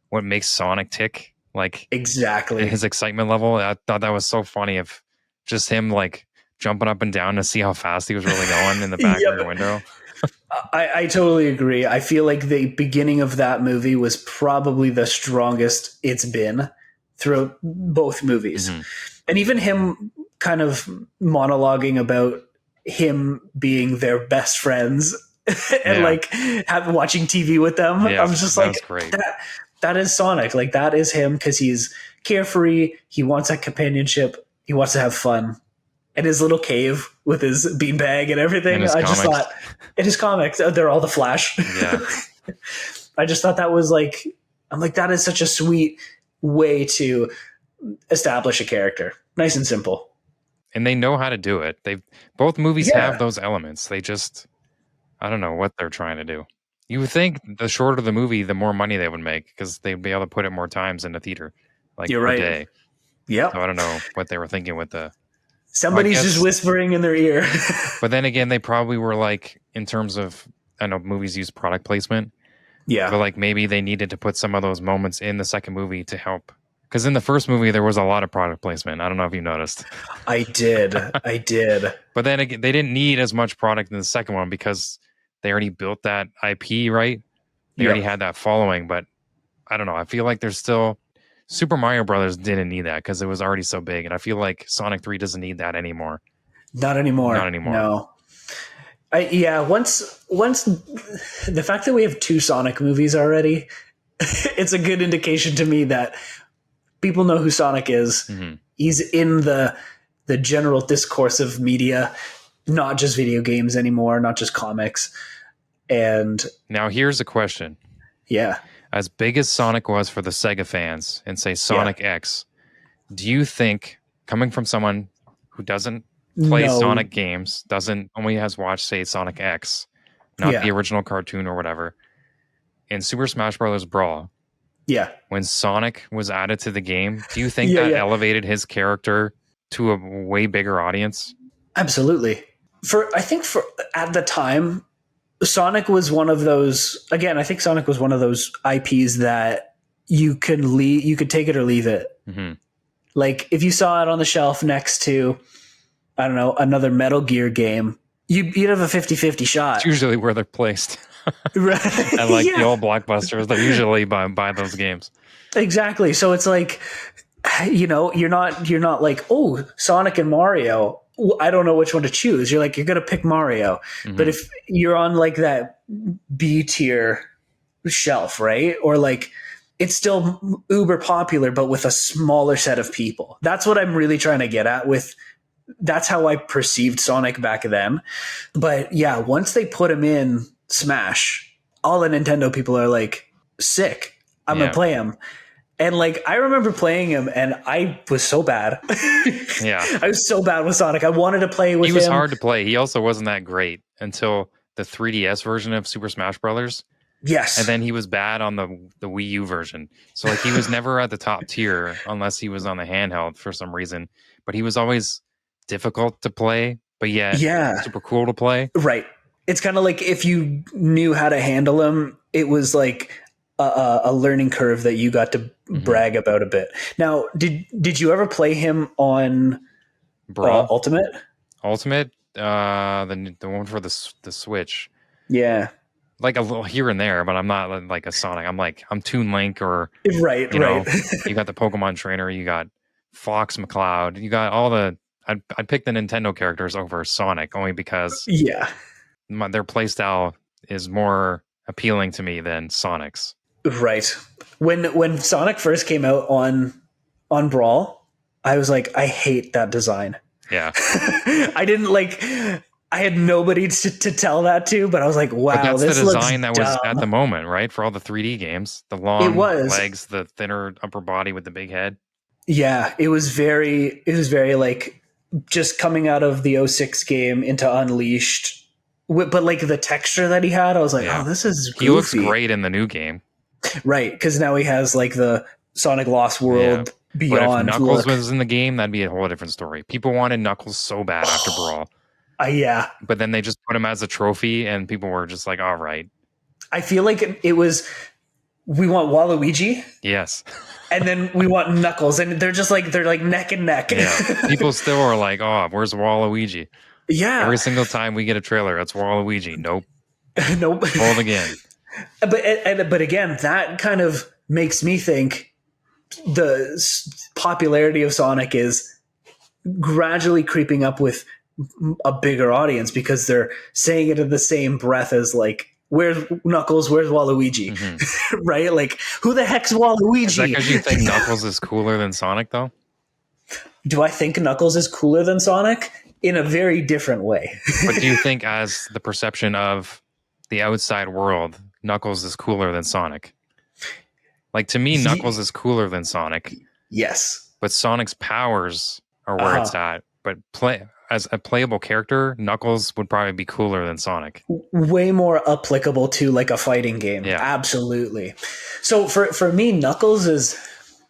Speaker 2: what makes Sonic tick. Like
Speaker 1: exactly
Speaker 2: his excitement level. I thought that was so funny of just him like jumping up and down to see how fast he was really going in the back of your window.
Speaker 1: I totally agree. I feel like the beginning of that movie was probably the strongest it's been throughout both movies. Mm-hmm. And even him kind of monologuing about him being their best friends and like watching TV with them. I was just like, that is Sonic. Like that is him because he's carefree. He wants that companionship. He wants to have fun. In his little cave with his beanbag and everything. I just thought in his comics, they're all the Flash.
Speaker 2: Yeah.
Speaker 1: I just thought that was like, I'm like, that is such a sweet way to establish a character. Nice and simple.
Speaker 2: And they know how to do it. Both movies have those elements. They just, I don't know what they're trying to do. You would think the shorter the movie, the more money they would make because they'd be able to put it more times in the theater. Like
Speaker 1: You're
Speaker 2: per
Speaker 1: right.
Speaker 2: day.
Speaker 1: Yeah.
Speaker 2: So I don't know what they were thinking with the...
Speaker 1: Somebody's just whispering in their ear.
Speaker 2: But then again, they probably were like, in terms of, I know movies use product placement.
Speaker 1: Yeah.
Speaker 2: But like maybe they needed to put some of those moments in the second movie to help. Because in the first movie, there was a lot of product placement. I don't know if you noticed.
Speaker 1: I did.
Speaker 2: But then again, they didn't need as much product in the second one because they already built that IP, right? They already had that following. But I don't know. I feel like there's still... Super Mario Brothers didn't need that because it was already so big. And I feel like Sonic 3 doesn't need that anymore.
Speaker 1: Not anymore. No. Once the fact that we have 2 Sonic movies already, it's a good indication to me that people know who Sonic is. Mm-hmm. He's in the general discourse of media, not just video games anymore, not just comics. And
Speaker 2: now here's a question.
Speaker 1: Yeah.
Speaker 2: as big as Sonic was for the Sega fans and say Sonic X, do you think, coming from someone who doesn't play Sonic games, only has watched, say, Sonic X, not the original cartoon or whatever, in Super Smash Bros. Brawl, when Sonic was added to the game, do you think that elevated his character to a way bigger audience?
Speaker 1: Absolutely. I think at the time, Sonic was one of those, again, I think Sonic was one of those IPs that you could take it or leave it.
Speaker 2: Mm-hmm.
Speaker 1: Like if you saw it on the shelf next to, I don't know, another Metal Gear game, you'd have a 50-50 shot.
Speaker 2: It's usually where they're placed.
Speaker 1: Right.
Speaker 2: And like the old blockbusters, they're usually by those games.
Speaker 1: Exactly. So it's like, you're not like, oh, Sonic and Mario, I don't know which one to choose. You're like, you're going to pick Mario. Mm-hmm. But if you're on like that B tier shelf, right? Or like it's still uber popular, but with a smaller set of people. That's what I'm really trying to get at that's how I perceived Sonic back then. But yeah, once they put him in Smash, all the Nintendo people are like, sick. I'm going to play him. And like, I remember playing him and I was so bad. I was so bad with Sonic. I wanted to play with him.
Speaker 2: He was hard to play. He also wasn't that great until the 3DS version of Super Smash Brothers.
Speaker 1: Yes.
Speaker 2: And then he was bad on the Wii U version. So like he was never at the top tier unless he was on the handheld for some reason. But he was always difficult to play, but yet super cool to play.
Speaker 1: Right. It's kind of like if you knew how to handle him, it was like a learning curve that you got to brag about a bit. Now, did you ever play him on
Speaker 2: Brawl?
Speaker 1: Ultimate?
Speaker 2: Ultimate? The one for the Switch.
Speaker 1: Yeah.
Speaker 2: Like a little here and there, but I'm not like a Sonic. I'm Toon Link or
Speaker 1: right.
Speaker 2: You got the Pokemon trainer, you got Fox McCloud, you got all the I'd pick the Nintendo characters over Sonic only because their playstyle is more appealing to me than Sonic's.
Speaker 1: Right. When Sonic first came out on Brawl, I was like, I hate that design.
Speaker 2: Yeah.
Speaker 1: I had nobody to tell that to, but I was like, wow,
Speaker 2: but that's
Speaker 1: this
Speaker 2: the design
Speaker 1: looks
Speaker 2: that was
Speaker 1: dumb.
Speaker 2: at the moment, right? For all the 3D games, the long legs, the thinner upper body with the big head.
Speaker 1: Yeah, it was very like just coming out of the 06 game into Unleashed, but like the texture that he had, I was like, oh, this is goofy.
Speaker 2: He looks great in the new game.
Speaker 1: Right, because now he has like the Sonic Lost World Beyond.
Speaker 2: But if Knuckles was in the game, that'd be a whole different story. People wanted Knuckles so bad after Brawl. But then they just put him as a trophy, and people were just like, all right.
Speaker 1: I feel like it was, we want Waluigi.
Speaker 2: Yes.
Speaker 1: And then we want Knuckles, and they're like neck and neck.
Speaker 2: Yeah. People still are like, oh, where's Waluigi?
Speaker 1: Yeah.
Speaker 2: Every single time we get a trailer, it's Waluigi. Nope.
Speaker 1: Nope.
Speaker 2: Hold again.
Speaker 1: But again, that kind of makes me think the popularity of Sonic is gradually creeping up with a bigger audience because they're saying it in the same breath as like, where's Knuckles, where's Waluigi? Mm-hmm. Right? Like, who the heck's Waluigi?
Speaker 2: Is that because you think Knuckles is cooler than Sonic, though?
Speaker 1: Do I think Knuckles is cooler than Sonic? In a very different way.
Speaker 2: But do you think, as the perception of the outside world, Knuckles is cooler than Sonic? Like, to me, Knuckles is cooler than Sonic.
Speaker 1: Yes.
Speaker 2: But Sonic's powers are where it's at. But as a playable character, Knuckles would probably be cooler than Sonic.
Speaker 1: Way more applicable to like a fighting game. Yeah. Absolutely. So for me, Knuckles is,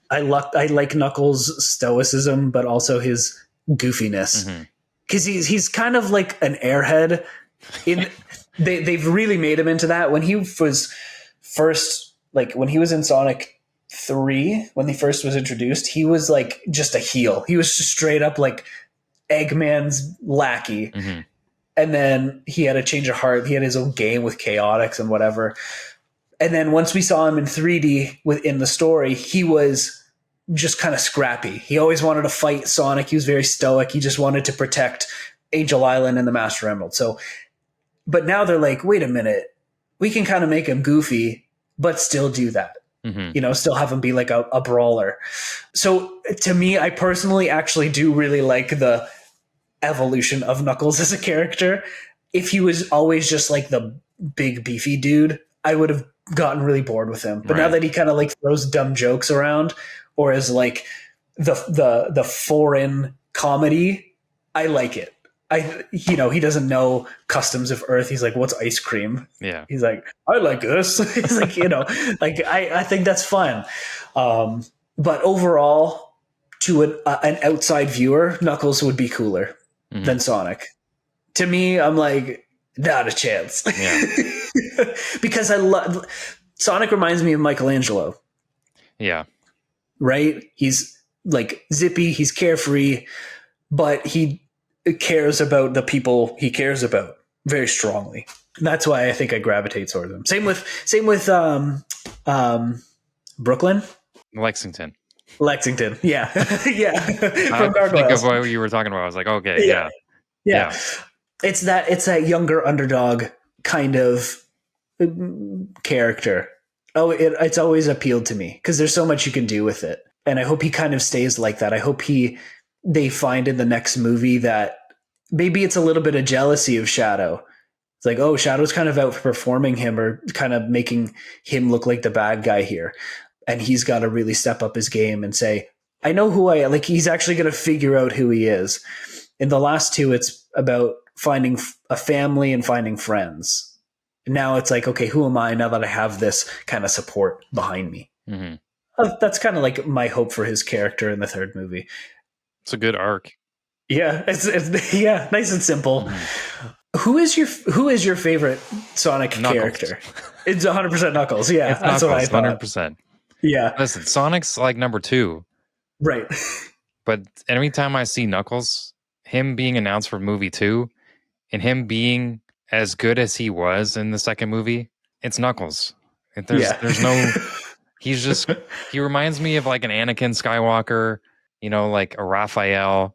Speaker 1: I like Knuckles' stoicism, but also his goofiness. Mm-hmm. Because he's kind of like an airhead. They've really made him into that. When he was first, like when he was in Sonic 3, when he first was introduced, he was like just a heel. He was just straight up like Eggman's lackey. Mm-hmm. And then he had a change of heart. He had his own game with Chaotix and whatever. And then once we saw him in 3D within the story, he was just kind of scrappy. He always wanted to fight Sonic. He was very stoic. He just wanted to protect Angel Island and the Master Emerald. So, but now they're like, wait a minute, we can kind of make him goofy, but still do that. Mm-hmm. Still have him be like a brawler. So to me, I personally actually do really like the evolution of Knuckles as a character. If he was always just like the big beefy dude, I would have gotten really bored with him. But now that he kind of like throws dumb jokes around, or is like the foreign comedy, I like it. He doesn't know customs of Earth. He's like, what's ice cream?
Speaker 2: Yeah.
Speaker 1: He's like, I like this. He's like, like I think that's fun. But overall, to an outside viewer, Knuckles would be cooler than Sonic. To me, I'm like, not a chance.
Speaker 2: Yeah.
Speaker 1: Because I love Sonic reminds me of Michelangelo.
Speaker 2: Yeah.
Speaker 1: Right? He's like zippy, he's carefree, but he cares about the people he cares about very strongly. And that's why I think I gravitate towards him. Same with Brooklyn?
Speaker 2: Lexington.
Speaker 1: Yeah. Yeah.
Speaker 2: From I think of what you were talking about. I was like, okay, yeah.
Speaker 1: It's that younger underdog kind of character. Oh, it's always appealed to me because there's so much you can do with it. And I hope he kind of stays like that. I hope they find in the next movie that maybe it's a little bit of jealousy of Shadow. It's like, oh, Shadow's kind of outperforming him or kind of making him look like the bad guy here. And he's got to really step up his game and say, I know who I am. Like, he's actually going to figure out who he is. In the last two, it's about finding a family and finding friends. Now it's like, okay, who am I now that I have this kind of support behind me?
Speaker 2: Mm-hmm.
Speaker 1: That's kind of like my hope for his character in the third movie.
Speaker 2: It's a good arc.
Speaker 1: Yeah, it's nice and simple. Mm-hmm. Who is your favorite Sonic character? It's 100% Knuckles. Yeah,
Speaker 2: it's that's Knuckles, what I thought. 100%.
Speaker 1: Yeah.
Speaker 2: Listen, Sonic's like number 2.
Speaker 1: Right.
Speaker 2: But every time I see Knuckles, him being announced for movie 2, and him being as good as he was in the second movie, it's Knuckles. There's no... he reminds me of like an Anakin Skywalker, like a Raphael.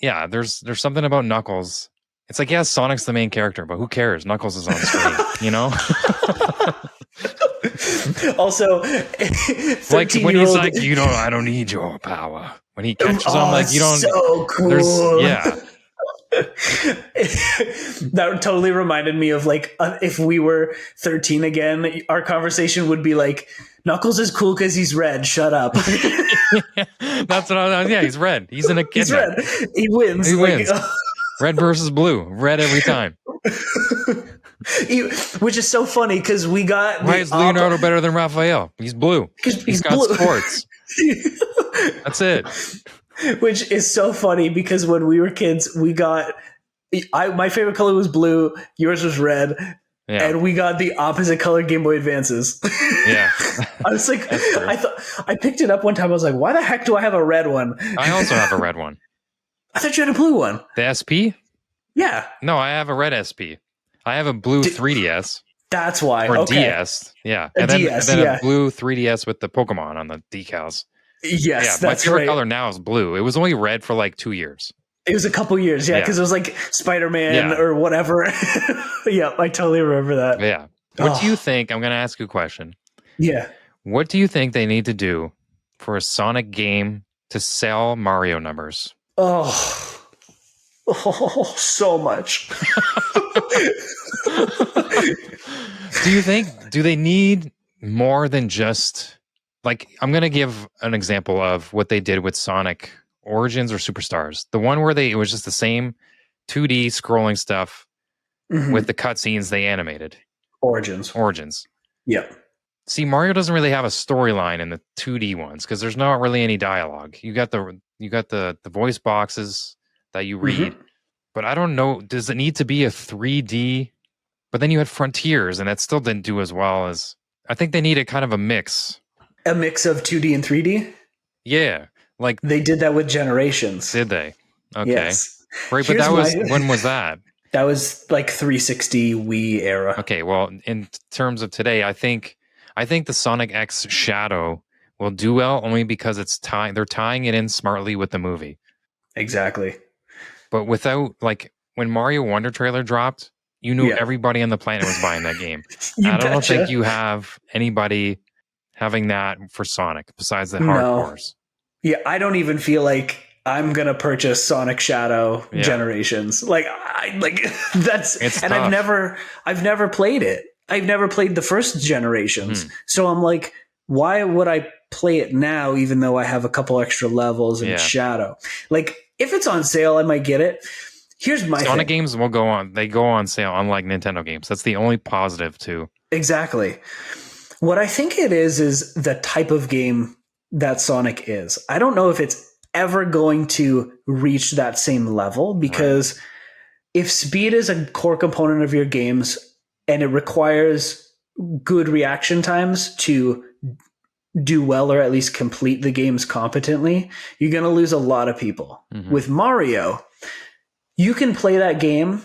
Speaker 2: Yeah, there's something about Knuckles. It's like, yes, Sonic's the main character, but who cares? Knuckles is on screen,
Speaker 1: Also,
Speaker 2: like when he's like, I don't need your power. When he catches him, like, you don't.
Speaker 1: So cool.
Speaker 2: Yeah.
Speaker 1: That totally reminded me of like if we were 13 again, our conversation would be like, Knuckles is cool because he's red. Shut up.
Speaker 2: That's what I was. Yeah, he's red. He's in a kid.
Speaker 1: He's red. He wins.
Speaker 2: He wins. Red versus blue. Red every time.
Speaker 1: Which is so funny because we got.
Speaker 2: Why is Leonardo better than Raphael? He's blue. He's got blue. Sports. That's it.
Speaker 1: Which is so funny because when we were kids, we got. My favorite color was blue. Yours was red. Yeah. And we got the opposite color Game Boy Advances.
Speaker 2: Yeah.
Speaker 1: I was like, I picked it up one time. I was like, why the heck do I have a red one?
Speaker 2: I also have a red one.
Speaker 1: I thought you had a blue one.
Speaker 2: The SP?
Speaker 1: Yeah.
Speaker 2: No, I have a red SP. I have a blue 3DS.
Speaker 1: That's why.
Speaker 2: Or DS. Yeah. And then
Speaker 1: yeah.
Speaker 2: A blue 3DS with the Pokemon on the decals.
Speaker 1: Yes,
Speaker 2: yeah, my favorite color now is blue. It was only red for like 2 years.
Speaker 1: It was a couple years, yeah, because it was like Spider-Man or whatever. Yeah, I totally remember that.
Speaker 2: Yeah. What do you think? I'm going to ask you a question.
Speaker 1: Yeah.
Speaker 2: What do you think they need to do for a Sonic game to sell Mario numbers?
Speaker 1: Oh, so much.
Speaker 2: Do they need more than just, like, I'm going to give an example of what they did with Sonic Origins or Superstars. The one where it was just the same 2D scrolling stuff with the cutscenes they animated. Origins.
Speaker 1: Yeah.
Speaker 2: See, Mario doesn't really have a storyline in the 2D ones because there's not really any dialogue. You got the voice boxes that you read, but I don't know. Does it need to be a 3D? But then you had Frontiers, and that still didn't do as well as. I think they needed kind of a mix. A mix
Speaker 1: of 2D and 3D.
Speaker 2: Yeah. Like
Speaker 1: they did that with Generations.
Speaker 2: Did they? Okay.
Speaker 1: Yes.
Speaker 2: Right, but when was that?
Speaker 1: That was like 360 Wii era.
Speaker 2: Okay, well, in terms of today, I think the Sonic X Shadow will do well only because they're tying it in smartly with the movie.
Speaker 1: Exactly.
Speaker 2: But without, like, when Mario Wonder trailer dropped, you knew everybody on the planet was buying that game. I don't think you have anybody having that for Sonic besides the hardcores.
Speaker 1: Yeah, I don't even feel like I'm gonna purchase Sonic Shadow Generations. Like that's
Speaker 2: it's
Speaker 1: and
Speaker 2: tough.
Speaker 1: I've never played it. I've never played the first generations. So I'm like, why would I play it now, even though I have a couple extra levels in Shadow? Like, if it's on sale, I might get it. Here's my
Speaker 2: Sonic
Speaker 1: thing.
Speaker 2: games will go on. They go on sale, unlike Nintendo games. That's the only positive, too.
Speaker 1: Exactly. What I think it is the type of game that Sonic is. I don't know if it's ever going to reach that same level, because if speed is a core component of your games and it requires good reaction times to do well, or at least complete the games competently, you're going to lose a lot of people. With Mario, you can play that game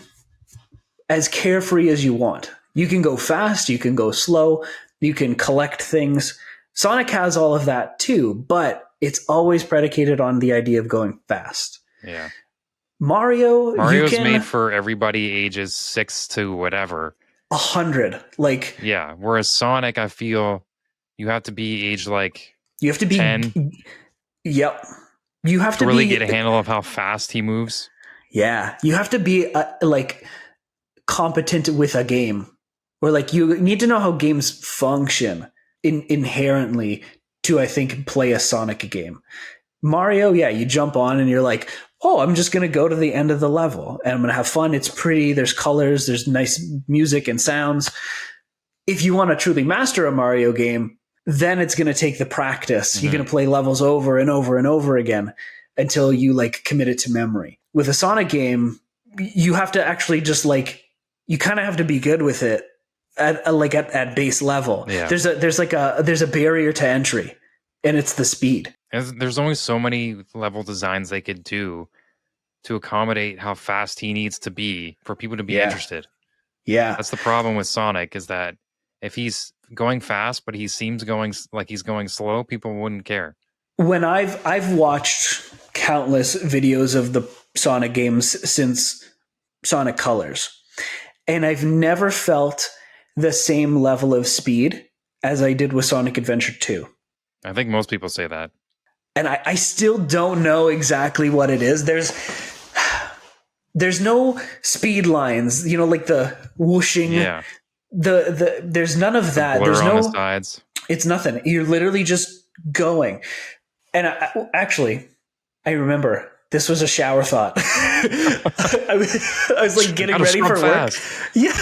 Speaker 1: as carefree as you want. You can go fast, you can go slow, you can collect things. Sonic has all of that too, but it's always predicated on the idea of going fast.
Speaker 2: Yeah.
Speaker 1: Mario's
Speaker 2: made for everybody ages 6 to whatever.
Speaker 1: 100. Like,
Speaker 2: yeah. Whereas Sonic, I feel you have to be age like
Speaker 1: you have to be
Speaker 2: 10.
Speaker 1: Yep. You have to
Speaker 2: really get a handle of how fast he moves.
Speaker 1: Yeah. You have to be like competent with a game, or like you need to know how games function inherently to, I think, play a Sonic game. Mario, yeah, you jump on and you're like, oh, I'm just going to go to the end of the level and I'm going to have fun. It's pretty. There's colors. There's nice music and sounds. If you want to truly master a Mario game, then it's going to take the practice. You're going to play levels over and over and over again until you like commit it to memory. With a Sonic game, you have to actually just like, you kind of have to be good with it at base level.
Speaker 2: Yeah.
Speaker 1: There's a barrier to entry, and it's the speed.
Speaker 2: There's only so many level designs they could do to accommodate how fast he needs to be for people to be interested.
Speaker 1: Yeah.
Speaker 2: That's the problem with Sonic, is that if he's going fast, but he seems going like he's going slow, people wouldn't care.
Speaker 1: When I've watched countless videos of the Sonic games since Sonic Colors, and I've never felt the same level of speed as I did with Sonic Adventure 2.
Speaker 2: I think most people say that.
Speaker 1: And I still don't know exactly what it is. There's no speed lines, like the whooshing. Yeah. There's none of that.
Speaker 2: Blur
Speaker 1: there's
Speaker 2: on
Speaker 1: no
Speaker 2: the sides.
Speaker 1: It's nothing. You're literally just going. And I remember this was a shower thought. I was like getting ready for work. Yeah.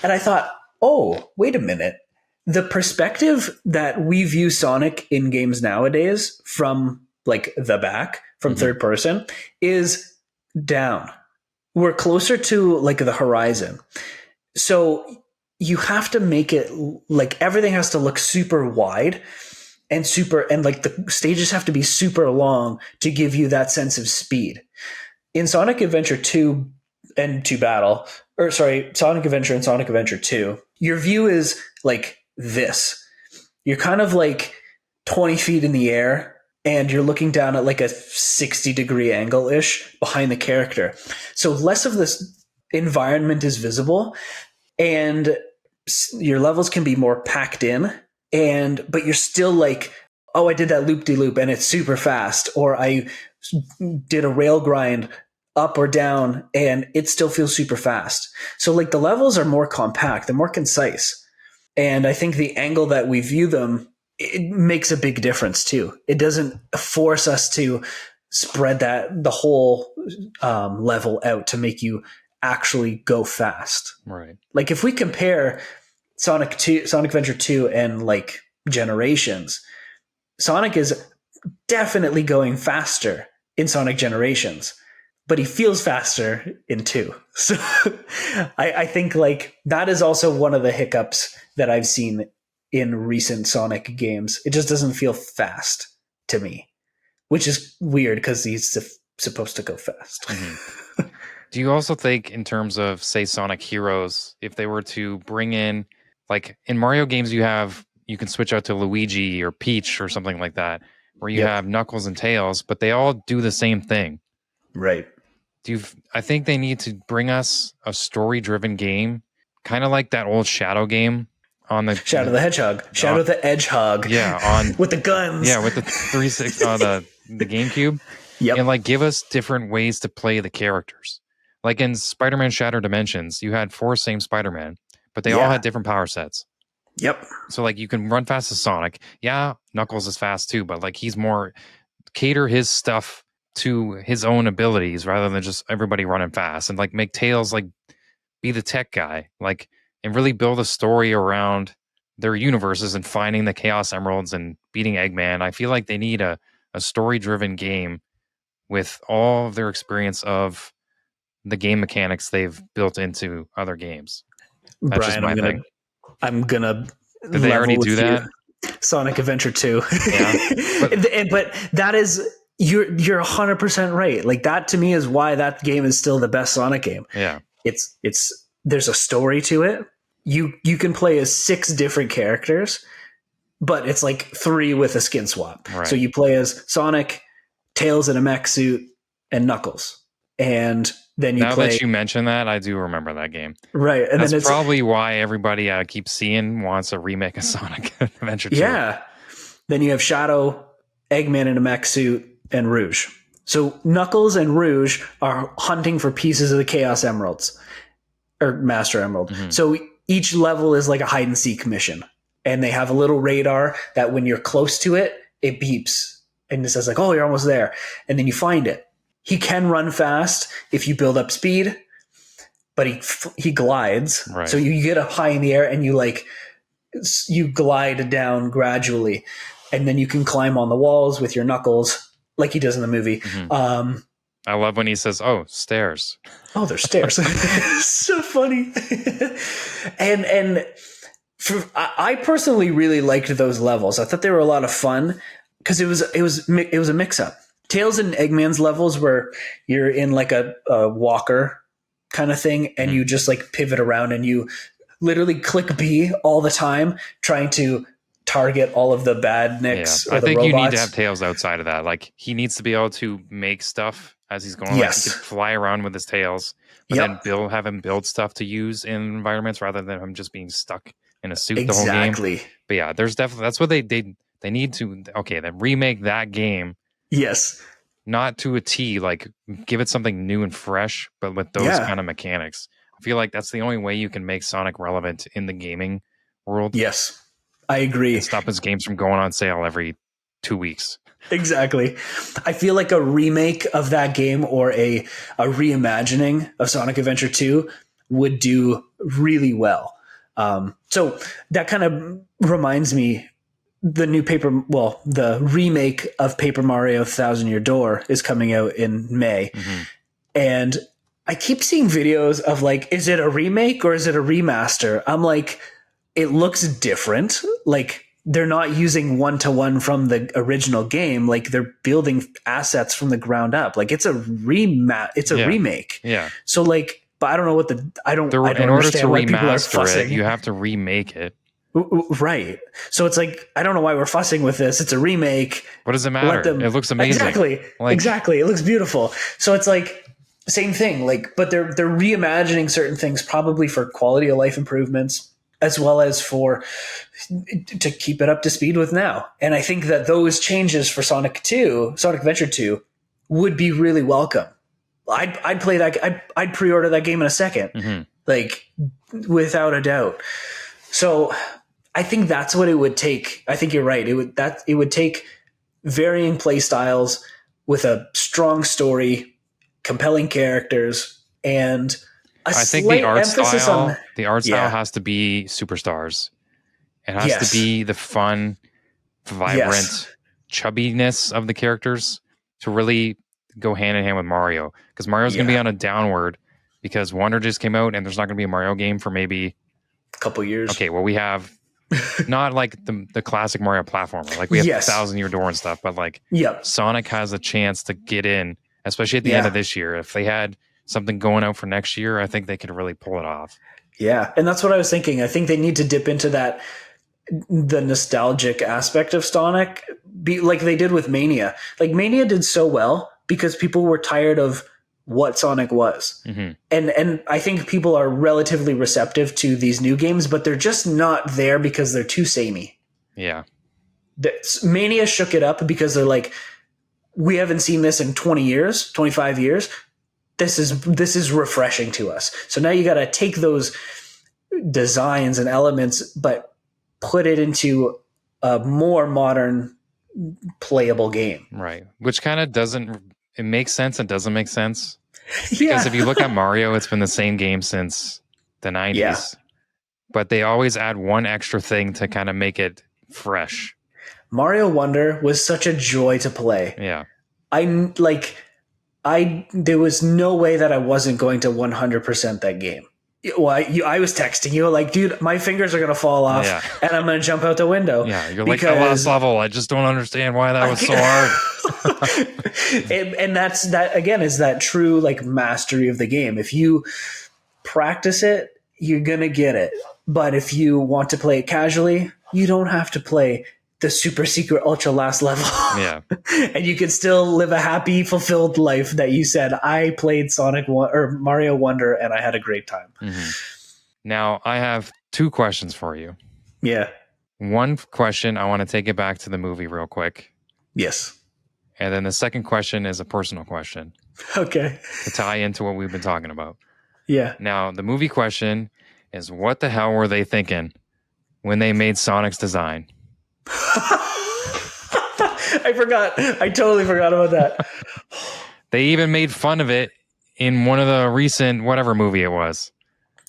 Speaker 1: And I thought, oh, wait a minute. The perspective that we view Sonic in games nowadays from like the back, from third person, is down. We're closer to like the horizon. So you have to make it like everything has to look super wide and like the stages have to be super long to give you that sense of speed. In Sonic Adventure 2 and 2 Battle, Sonic Adventure and Sonic Adventure 2, your view is like this. You're kind of like 20 feet in the air and you're looking down at like a 60-degree angle-ish behind the character. So less of this environment is visible and your levels can be more packed in, but you're still like, oh, I did that loop-de-loop and it's super fast, or I did a rail grind up or down and it still feels super fast. So like the levels are more compact, they're more concise. And I think the angle that we view them, it makes a big difference too. It doesn't force us to spread the whole level out to make you actually go fast.
Speaker 2: Right.
Speaker 1: Like if we compare Sonic Adventure 2 and like Generations, Sonic is definitely going faster in Sonic Generations, but he feels faster in 2. So I think like that is also one of the hiccups that I've seen in recent Sonic games. It just doesn't feel fast to me, which is weird because he's supposed to go fast.
Speaker 2: Mm-hmm. Do you also think in terms of, say, Sonic Heroes, if they were to bring in, like in Mario games, you can switch out to Luigi or Peach or something like that, where you have Knuckles and Tails, but they all do the same thing.
Speaker 1: Right.
Speaker 2: I think they need to bring us a story-driven game, kind of like that old Shadow game on the
Speaker 1: Shadow the Hedgehog, Shadow the Hedgehog.
Speaker 2: Yeah, on
Speaker 1: with the guns.
Speaker 2: Yeah, with the 360 the GameCube.
Speaker 1: Yep.
Speaker 2: And like give us different ways to play the characters. Like in Spider-Man Shattered Dimensions, you had 4 same Spider-Man, but they all had different power sets.
Speaker 1: Yep.
Speaker 2: So like you can run fast as Sonic. Yeah, Knuckles is fast too, but like he's more cater his stuff to his own abilities rather than just everybody running fast, and like make Tails like be the tech guy, like, and really build a story around their universes and finding the Chaos Emeralds and beating Eggman. I feel like they need a story driven game with all of their experience of the game mechanics they've built into other games. That's
Speaker 1: Brian,
Speaker 2: just my thing.
Speaker 1: I'm gonna.
Speaker 2: Did they already do that?
Speaker 1: Sonic Adventure 2.
Speaker 2: Yeah,
Speaker 1: but that is you're 100% right. Like that to me is why that game is still the best Sonic game.
Speaker 2: Yeah,
Speaker 1: it's there's a story to it. You can play as 6 different characters, but it's like 3 with a skin swap.
Speaker 2: Right.
Speaker 1: So you play as Sonic, Tails in a mech suit, and Knuckles. And then you
Speaker 2: now
Speaker 1: play...
Speaker 2: that you mention that, I do remember that game.
Speaker 1: Right. And
Speaker 2: that's
Speaker 1: then it's
Speaker 2: probably why everybody I keep seeing wants a remake of Sonic Adventure 2.
Speaker 1: Yeah. Then you have Shadow, Eggman in a mech suit, and Rouge. So Knuckles and Rouge are hunting for pieces of the Chaos Emeralds, or Master Emerald. Mm-hmm. So each level is like a hide and seek mission. And they have a little radar that when you're close to it, it beeps. And it says like, oh, you're almost there. And then you find it. He can run fast if you build up speed, but he glides.
Speaker 2: Right.
Speaker 1: So you get up high in the air and you glide down gradually. And then you can climb on the walls with your Knuckles like he does in the movie.
Speaker 2: Mm-hmm. I love when he says, oh, stairs.
Speaker 1: Oh, there's stairs. So funny. And I personally really liked those levels. I thought they were a lot of fun because it was a mix up. Tails and Eggman's levels where you're in like a walker kind of thing and you just like pivot around and you literally click B all the time trying to target all of the badniks.
Speaker 2: Yeah. I think you need to have Tails outside of that. Like he needs to be able to make stuff as he's going.
Speaker 1: Yes.
Speaker 2: Like he could fly around with his tails, but then have him build stuff to use in environments rather than him just being stuck in a suit the whole game. But yeah, there's definitely, that's what they need to, okay, then remake that game.
Speaker 1: Yes.
Speaker 2: Not to a T, like give it something new and fresh, but with those kind of mechanics. I feel like that's the only way you can make Sonic relevant in the gaming world.
Speaker 1: Yes, I agree.
Speaker 2: And stop his games from going on sale every 2 weeks.
Speaker 1: Exactly. I feel like a remake of that game or a reimagining of Sonic Adventure 2 would do really well. So that kind of reminds me, the remake of Paper Mario Thousand Year Door is coming out in May. Mm-hmm. And I keep seeing videos of like, is it a remake or is it a remaster? I'm like, it looks different. Like they're not using 1-to-1 from the original game. Like they're building assets from the ground up. Like it's a remake.
Speaker 2: Yeah.
Speaker 1: So like, but I don't know I don't
Speaker 2: in order to
Speaker 1: remaster
Speaker 2: it, you have to remake it.
Speaker 1: Right. So it's like, I don't know why we're fussing with this. It's a remake.
Speaker 2: What does it matter? It looks amazing.
Speaker 1: Exactly. It looks beautiful. So it's like same thing, like, but they're reimagining certain things probably for quality of life improvements as well as to keep it up to speed with now. And I think that those changes for Sonic Adventure 2 would be really welcome. I'd play that. I'd pre-order that game in a second, like without a doubt. So I think that's what it would take. I think you're right. It would take varying play styles with a strong story, compelling characters, and
Speaker 2: I think the art style has to be Superstars. It has to be the fun, vibrant chubbiness of the characters to really go hand in hand with Mario. Because Mario's going to be on a downward because Wonder just came out and there's not going to be a Mario game for maybe
Speaker 1: a couple years.
Speaker 2: Okay, well, we have not like the classic Mario platformer. Like we have Thousand Year Door and stuff, but like Sonic has a chance to get in, especially at the end of this year. If they had something going out for next year, I think they could really pull it off. Yeah.
Speaker 1: And that's what I was thinking. I think they need to dip into the nostalgic aspect of Sonic, like they did with Mania. Like Mania did so well because people were tired of what Sonic was. Mm-hmm. And I think people are relatively receptive to these new games, but they're just not there because they're too samey.
Speaker 2: Yeah.
Speaker 1: Mania shook it up because they're like, we haven't seen this in 20 years, 25 years. This is refreshing to us. So now you got to take those designs and elements, but put it into a more modern playable game.
Speaker 2: Right. Which kind of it makes sense and doesn't make sense. Because if you look at Mario, it's been the same game since the 90s. Yeah. But they always add one extra thing to kind of make it fresh.
Speaker 1: Mario Wonder was such a joy to play.
Speaker 2: Yeah.
Speaker 1: There was no way that I wasn't going to 100% that game. Well, I was texting you like, dude, my fingers are going to fall off and I'm going to jump out the window.
Speaker 2: Yeah, you're like, the last level. I just don't understand why that was so hard.
Speaker 1: and that again is that true like mastery of the game. If you practice it, you're going to get it. But if you want to play it casually, you don't have to play the super secret ultra last level.
Speaker 2: Yeah.
Speaker 1: And you can still live a happy, fulfilled life that you said, I played Mario Wonder and I had a great time.
Speaker 2: Mm-hmm. Now I have 2 questions for you.
Speaker 1: Yeah.
Speaker 2: One question, I want to take it back to the movie real quick.
Speaker 1: Yes.
Speaker 2: And then the second question is a personal question.
Speaker 1: Okay.
Speaker 2: To tie into what we've been talking about.
Speaker 1: Yeah.
Speaker 2: Now the movie question is, what the hell were they thinking when they made Sonic's design?
Speaker 1: I forgot. I totally forgot about that.
Speaker 2: They even made fun of it in one of the recent whatever movie it was.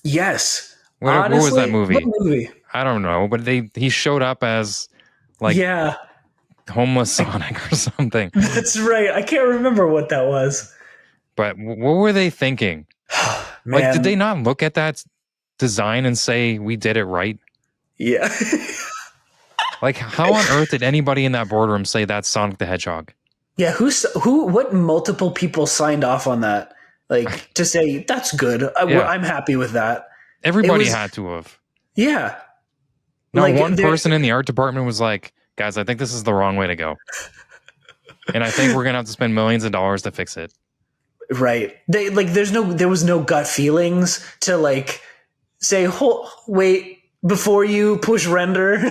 Speaker 1: Yes.
Speaker 2: What was that movie?
Speaker 1: What movie?
Speaker 2: I don't know, but he showed up as like homeless Sonic or something.
Speaker 1: That's right. I can't remember what that was.
Speaker 2: But what were they thinking? Like, did they not look at that design and say, we did it right?
Speaker 1: Yeah.
Speaker 2: Like, how on earth did anybody in that boardroom say that's Sonic the Hedgehog?
Speaker 1: Yeah, what multiple people signed off on that? Like, to say, that's good. I'm happy with that.
Speaker 2: Everybody had to have.
Speaker 1: Yeah.
Speaker 2: No, like, one person in the art department was like, guys, I think this is the wrong way to go. And I think we're going to have to spend millions of dollars to fix it. Right.
Speaker 1: There was no gut feelings to like say, wait, before you push render,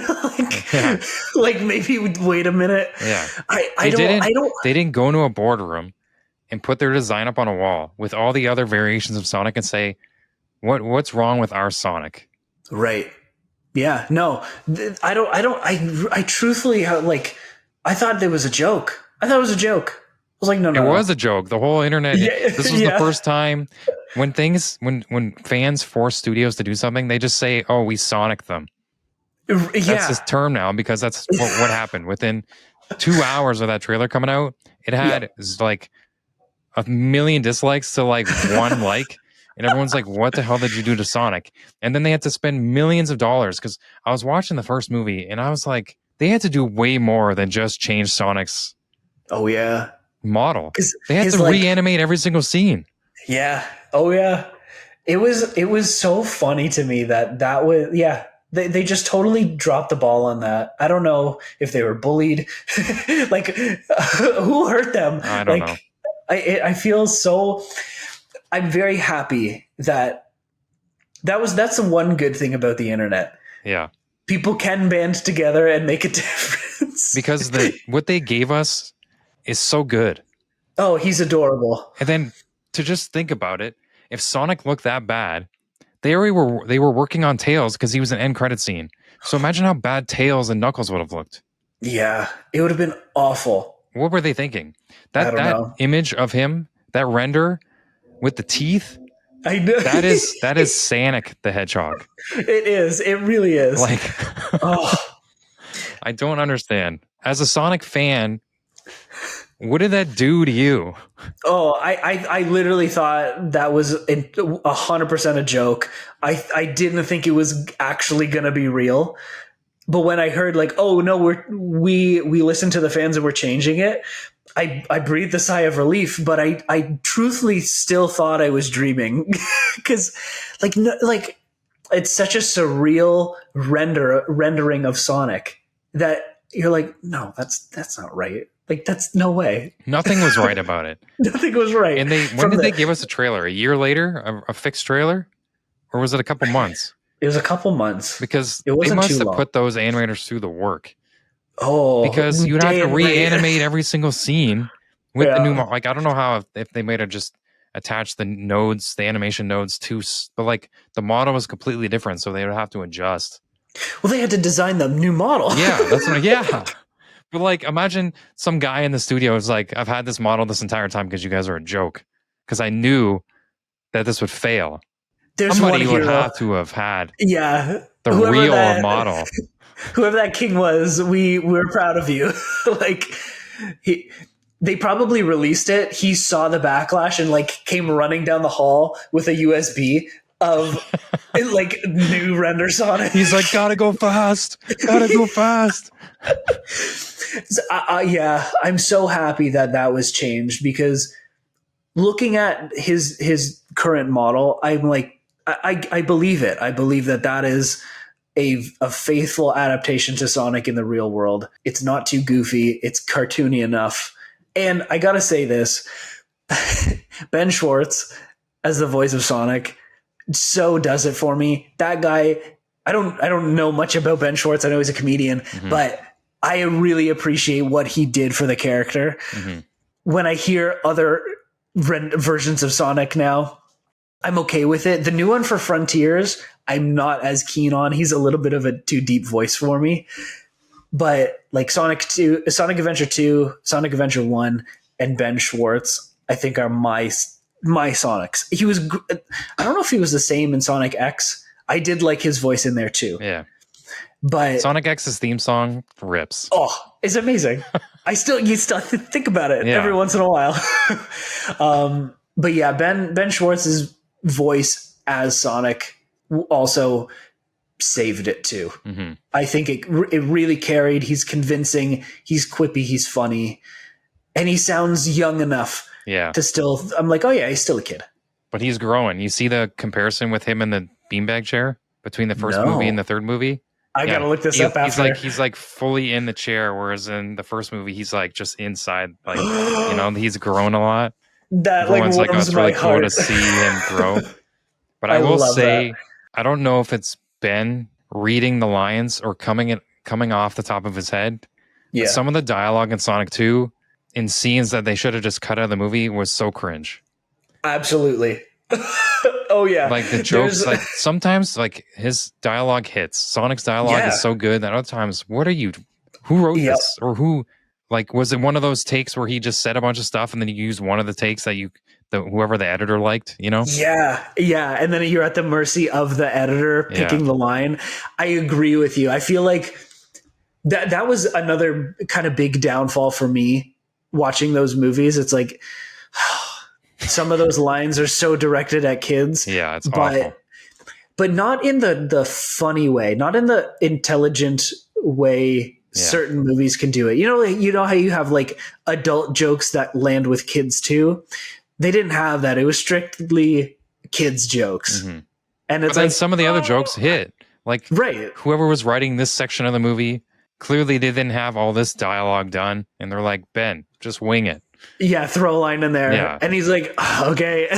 Speaker 1: like maybe wait a minute.
Speaker 2: Yeah. They didn't go into a boardroom and put their design up on a wall with all the other variations of Sonic and say, what's wrong with our Sonic?
Speaker 1: Right. Yeah. No, I truthfully I thought there was a joke. I thought it was a joke. I was like, no.
Speaker 2: It was a joke. The whole internet. This was the first time when fans force studios to do something, they just say, "Oh, we Sonic them." That's this term now because that's what happened. Within 2 hours of that trailer coming out, it had like 1 million dislikes to like 1 like, and everyone's like, "What the hell did you do to Sonic?" And then they had to spend millions of dollars because I was watching the first movie and I was like, they had to do way more than just change Sonic's.
Speaker 1: Oh yeah.
Speaker 2: Model. They had to reanimate every single scene.
Speaker 1: Yeah. Oh yeah. It was so funny to me that was they just totally dropped the ball on that. I don't know if they were bullied. Like who hurt them?
Speaker 2: I don't know.
Speaker 1: I feel so I'm very happy that's the one good thing about the internet.
Speaker 2: Yeah.
Speaker 1: People can band together and make a difference.
Speaker 2: Because what they gave us is so good.
Speaker 1: Oh, he's adorable.
Speaker 2: And then to just think about it, if Sonic looked that bad, they were working on Tails because he was an end credit scene. So imagine how bad Tails and Knuckles would have looked.
Speaker 1: Yeah, it would have been awful.
Speaker 2: What were they thinking? That image of him, that render with the teeth,
Speaker 1: I know.
Speaker 2: That is Sonic the Hedgehog.
Speaker 1: It is. It really is.
Speaker 2: Like, I don't understand. As a Sonic fan, what did that do to you?
Speaker 1: Oh, I literally thought that was 100% a joke. I didn't think it was actually going to be real. But when I heard like, oh no, we listened to the fans and we're changing it, I breathed a sigh of relief. But I truthfully still thought I was dreaming because it's such a surreal rendering of Sonic that you're like, no, that's not right. Like, that's no way.
Speaker 2: Nothing was right about it.
Speaker 1: Nothing was right.
Speaker 2: And when did they give us a trailer? A year later? A fixed trailer? Or was it a couple months?
Speaker 1: It was a couple months.
Speaker 2: Because they must have put those animators through the work.
Speaker 1: Oh.
Speaker 2: Because you'd have to reanimate every single scene with the new... Like, I don't know how if they might have just attach the nodes, the animation nodes to, but like the model was completely different, so they would have to adjust.
Speaker 1: Well, they had to design the new model.
Speaker 2: Yeah, that's what. Yeah, but like, imagine some guy in the studio is like, "I've had this model this entire time because you guys are a joke." Because I knew that this would fail.
Speaker 1: There's
Speaker 2: Somebody
Speaker 1: one
Speaker 2: would
Speaker 1: hero.
Speaker 2: have to have had
Speaker 1: Yeah,
Speaker 2: the real model.
Speaker 1: Whoever that king was, we're proud of you. Like they probably released it. He saw the backlash and like came running down the hall with a USB of like new render Sonic.
Speaker 2: He's like, gotta go fast.
Speaker 1: So, yeah, I'm so happy that was changed, because looking at his current model, I'm like, I believe it. I believe that is a faithful adaptation to Sonic in the real world. It's not too goofy. It's cartoony enough. And I gotta say this, Ben Schwartz as the voice of Sonic so does it for me. That guy, I don't know much about Ben Schwartz. I know he's a comedian, but I really appreciate what he did for the character. When I hear other versions of Sonic now, I'm okay with it. The new one for Frontiers, I'm not as keen on. He's a little bit of a too deep voice for me. But like Sonic Adventure 2, Sonic Adventure 1, and Ben Schwartz, I think are my Sonics. He was, I don't know if he was the same in Sonic X. I did like his voice in there too.
Speaker 2: Yeah.
Speaker 1: But
Speaker 2: Sonic X's theme song rips.
Speaker 1: Oh, it's amazing. You still think about it every once in a while. But yeah, Ben Schwartz's voice as Sonic also saved it too. I think it really carried. He's convincing. He's quippy. He's funny, and he sounds young enough. To still, I'm like, oh yeah, he's still a kid.
Speaker 2: But he's growing. You see the comparison with him in the beanbag chair between the first movie and the third movie?
Speaker 1: I gotta look this up after.
Speaker 2: He's like fully in the chair, whereas in the first movie he's like just inside. Like he's grown a lot.
Speaker 1: That
Speaker 2: Everyone's
Speaker 1: like warms
Speaker 2: it's really
Speaker 1: my
Speaker 2: cool
Speaker 1: heart
Speaker 2: to see him grow. But I will say, I don't know if it's Ben reading the lines or coming off the top of his head. Yeah. But some of the dialogue in Sonic 2 in scenes that they should have just cut out of the movie was so cringe.
Speaker 1: Absolutely. Oh yeah.
Speaker 2: Like the jokes, like sometimes like his dialogue hits. Sonic's dialogue is so good that other times, who wrote this? Or who, like, was it one of those takes where he just said a bunch of stuff and then you use one of the takes that whoever the editor liked, Yeah.
Speaker 1: Yeah. And then you're at the mercy of the editor picking the line. I agree with you. I feel like that was another kind of big downfall for me watching those movies. It's like, some of those lines are so directed at kids.
Speaker 2: Yeah, it's awful.
Speaker 1: But not in the funny way, not in the intelligent way certain movies can do it. You know how you have like adult jokes that land with kids too? They didn't have that. It was strictly kids jokes. And it's like
Speaker 2: some of the other jokes hit. Like whoever was writing this section of the movie, clearly they didn't have all this dialogue done. And they're like, Ben, just wing it.
Speaker 1: Yeah, throw a line in there. Yeah. And he's like, okay.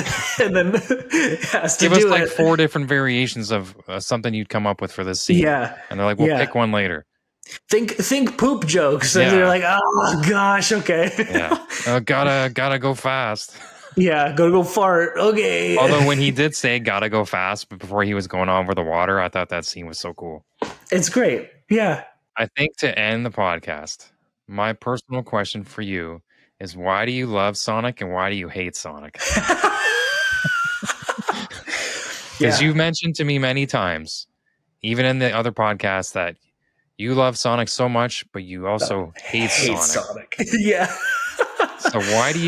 Speaker 1: And then has to
Speaker 2: give us like 4 different variations of something you'd come up with for this scene.
Speaker 1: Yeah.
Speaker 2: And they're like, we'll pick one later.
Speaker 1: Think poop jokes. And they're like, oh gosh, okay.
Speaker 2: Yeah. Gotta go fast.
Speaker 1: Yeah, gotta go fart. Okay.
Speaker 2: Although when he did say gotta go fast, but before he was going over the water, I thought that scene was so cool.
Speaker 1: It's great. Yeah.
Speaker 2: I think to end the podcast, my personal question for you is, why do you love Sonic and why do you hate Sonic? Because you've mentioned to me many times, even in the other podcasts, that you love Sonic so much, but you also hate Sonic.
Speaker 1: Yeah.
Speaker 2: So why do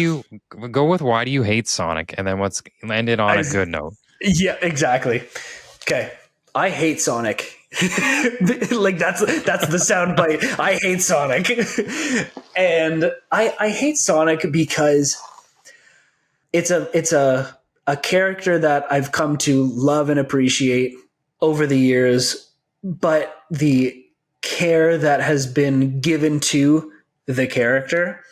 Speaker 2: you hate Sonic? And then let's end it on a good note.
Speaker 1: Yeah, exactly. Okay. I hate Sonic. Like that's the sound bite. I hate Sonic. And I hate Sonic because it's a character that I've come to love and appreciate over the years, but the care that has been given to the character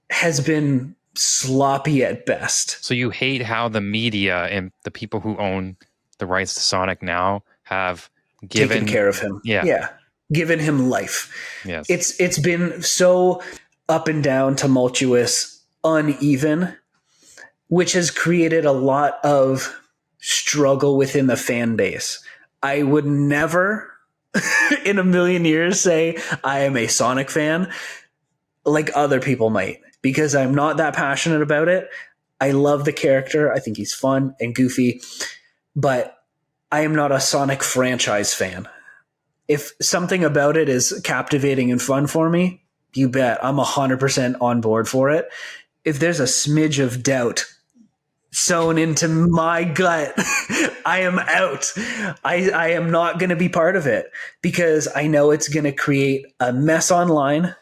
Speaker 1: has been sloppy at best.
Speaker 2: So you hate how the media and the people who own the rights to Sonic now have taken
Speaker 1: care of him. Yeah. Given him life.
Speaker 2: Yes.
Speaker 1: It's been so up and down, tumultuous, uneven, which has created a lot of struggle within the fan base. I would never in a million years say I am a Sonic fan like other people might, because I'm not that passionate about it. I love the character. I think he's fun and goofy, but I am not a Sonic franchise fan. If something about it is captivating and fun for me, you bet I'm 100% on board for it. If there's a smidge of doubt sewn into my gut, I am out. I am not going to be part of it, because I know it's going to create a mess online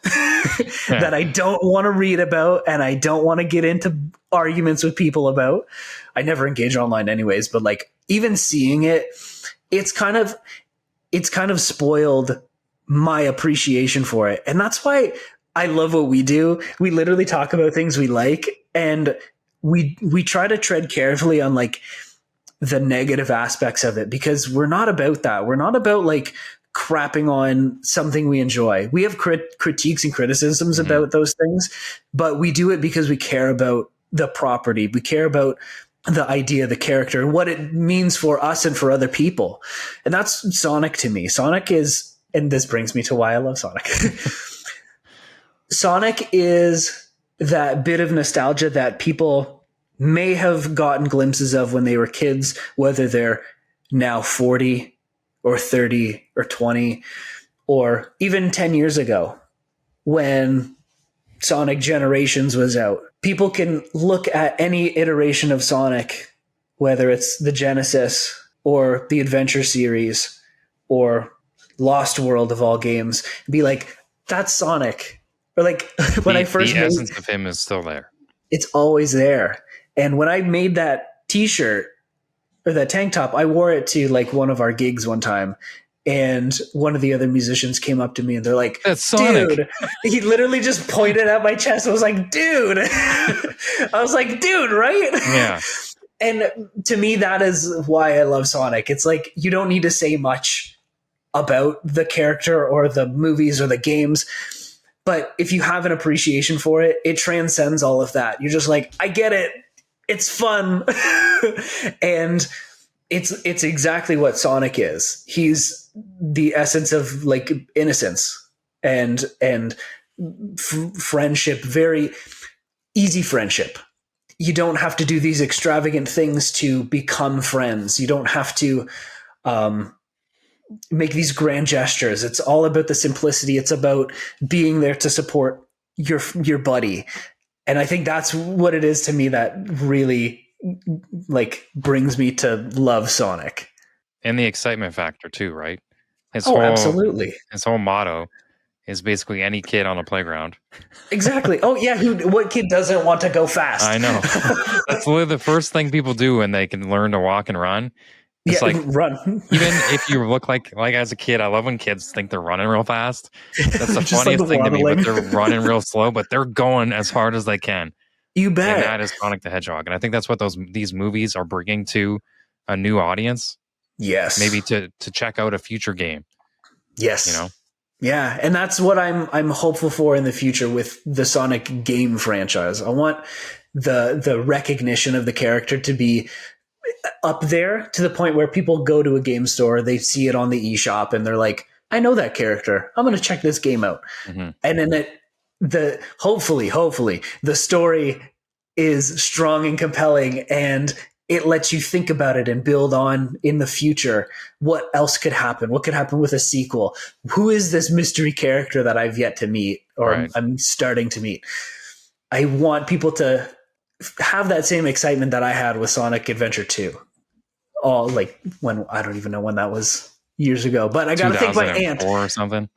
Speaker 1: that I don't want to read about, and I don't want to get into arguments with people about. I never engage online anyways, but like even seeing it, it's kind of spoiled my appreciation for it. And that's why I love what we do. We literally talk about things we like, and we try to tread carefully on like the negative aspects of it, because we're not about that. We're not about like crapping on something we enjoy. We have critiques and criticisms about those things, but we do it because we care about the property. We care about the idea, the character, and what it means for us and for other people. And that's Sonic to me. Sonic is, and this brings me to why I love Sonic. Sonic is that bit of nostalgia that people may have gotten glimpses of when they were kids, whether they're now 40 or 30 or 20, or even 10 years ago when Sonic Generations was out. People can look at any iteration of Sonic, whether it's the Genesis or the Adventure series or Lost World of all games, and be like, that's Sonic. Or like when I first
Speaker 2: the essence of him is still there.
Speaker 1: It's always there. And when I made that t-shirt or that tank top, I wore it to like one of our gigs one time. And one of the other musicians came up to me and they're like,
Speaker 2: that's Sonic.
Speaker 1: Dude, he literally just pointed at my chest. I was like, dude, right?
Speaker 2: Yeah.
Speaker 1: And to me, that is why I love Sonic. It's like, you don't need to say much about the character or the movies or the games, but if you have an appreciation for it, it transcends all of that. You're just like, I get it. It's fun. And it's exactly what Sonic is. He's the essence of like innocence and friendship, very easy friendship. You don't have to do these extravagant things to become friends. You don't have to make these grand gestures. It's all about the simplicity. It's about being there to support your buddy. And I think that's what it is to me that really like brings me to love Sonic.
Speaker 2: And the excitement factor too, right?
Speaker 1: Absolutely.
Speaker 2: His whole motto is basically any kid on a playground.
Speaker 1: Exactly. Oh yeah, what kid doesn't want to go fast?
Speaker 2: I know. That's literally the first thing people do when they can learn to walk and run. It's like
Speaker 1: run.
Speaker 2: Even if you look like as a kid, I love when kids think they're running real fast. That's the funniest thing to me, but they're running real slow, but they're going as hard as they can.
Speaker 1: You bet.
Speaker 2: And that is Sonic the Hedgehog. And I think that's what these movies are bringing to a new audience.
Speaker 1: Yes.
Speaker 2: Maybe to check out a future game.
Speaker 1: Yes.
Speaker 2: You know?
Speaker 1: Yeah, and that's what I'm hopeful for in the future with the Sonic game franchise. I want the recognition of the character to be up there to the point where people go to a game store, they see it on the eShop, and they're like, I know that character. I'm going to check this game out. Mm-hmm. And then hopefully the story is strong and compelling, and it lets you think about it and build on in the future. What else could happen? What could happen with a sequel? Who is this mystery character that I've yet to meet, or right. I'm starting to meet? I want people to have that same excitement that I had with Sonic Adventure 2. All like when, I don't even know when that was, years ago, but I got to thank my aunt
Speaker 2: or something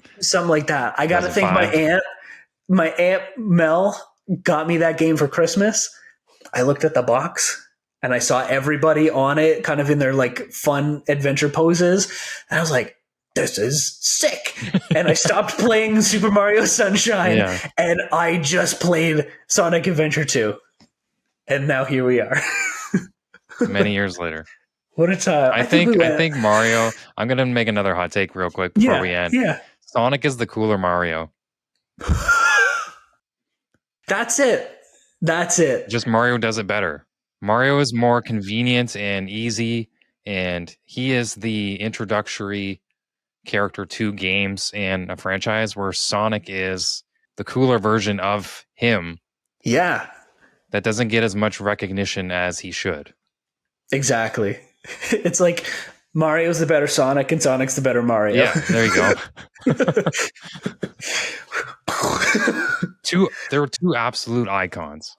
Speaker 1: like that. I got to thank my aunt Mel got me that game for Christmas. I looked at the box and I saw everybody on it kind of in their like fun adventure poses. And I was like, this is sick. And I stopped playing Super Mario Sunshine and I just played Sonic Adventure 2. And now here we are.
Speaker 2: Many years later.
Speaker 1: What a time.
Speaker 2: I think Mario, I'm going to make another hot take real quick before we end.
Speaker 1: Yeah.
Speaker 2: Sonic is the cooler Mario.
Speaker 1: That's it.
Speaker 2: Just Mario does it better. Mario is more convenient and easy, and he is the introductory character to games and a franchise, where Sonic is the cooler version of him.
Speaker 1: Yeah.
Speaker 2: That doesn't get as much recognition as he should.
Speaker 1: Exactly. It's like Mario's the better Sonic and Sonic's the better Mario.
Speaker 2: Yeah, there you go. There were two absolute icons.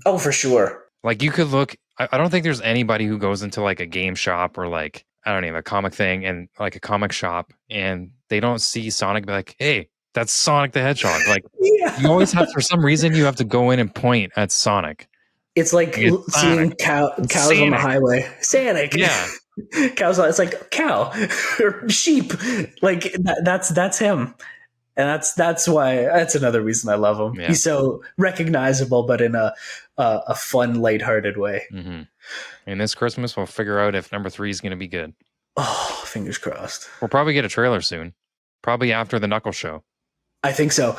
Speaker 1: Oh, for sure.
Speaker 2: Like, you could look, I don't think there's anybody who goes into like a game shop or like, I don't know, a comic thing and like a comic shop, and they don't see Sonic and be like, hey, that's Sonic the Hedgehog. Like, you always have, for some reason, you have to go in and point at Sonic.
Speaker 1: It's like seeing cows on the highway. Sonic.
Speaker 2: Yeah.
Speaker 1: Cows. It's like cow or sheep. Like that's him. And that's why, that's another reason I love him. Yeah. He's so recognizable, but in a fun, lighthearted way.
Speaker 2: Mm-hmm. And this Christmas, we'll figure out if number 3 is going to be good.
Speaker 1: Oh, fingers crossed.
Speaker 2: We'll probably get a trailer soon. Probably after the Knuckles show.
Speaker 1: I think so.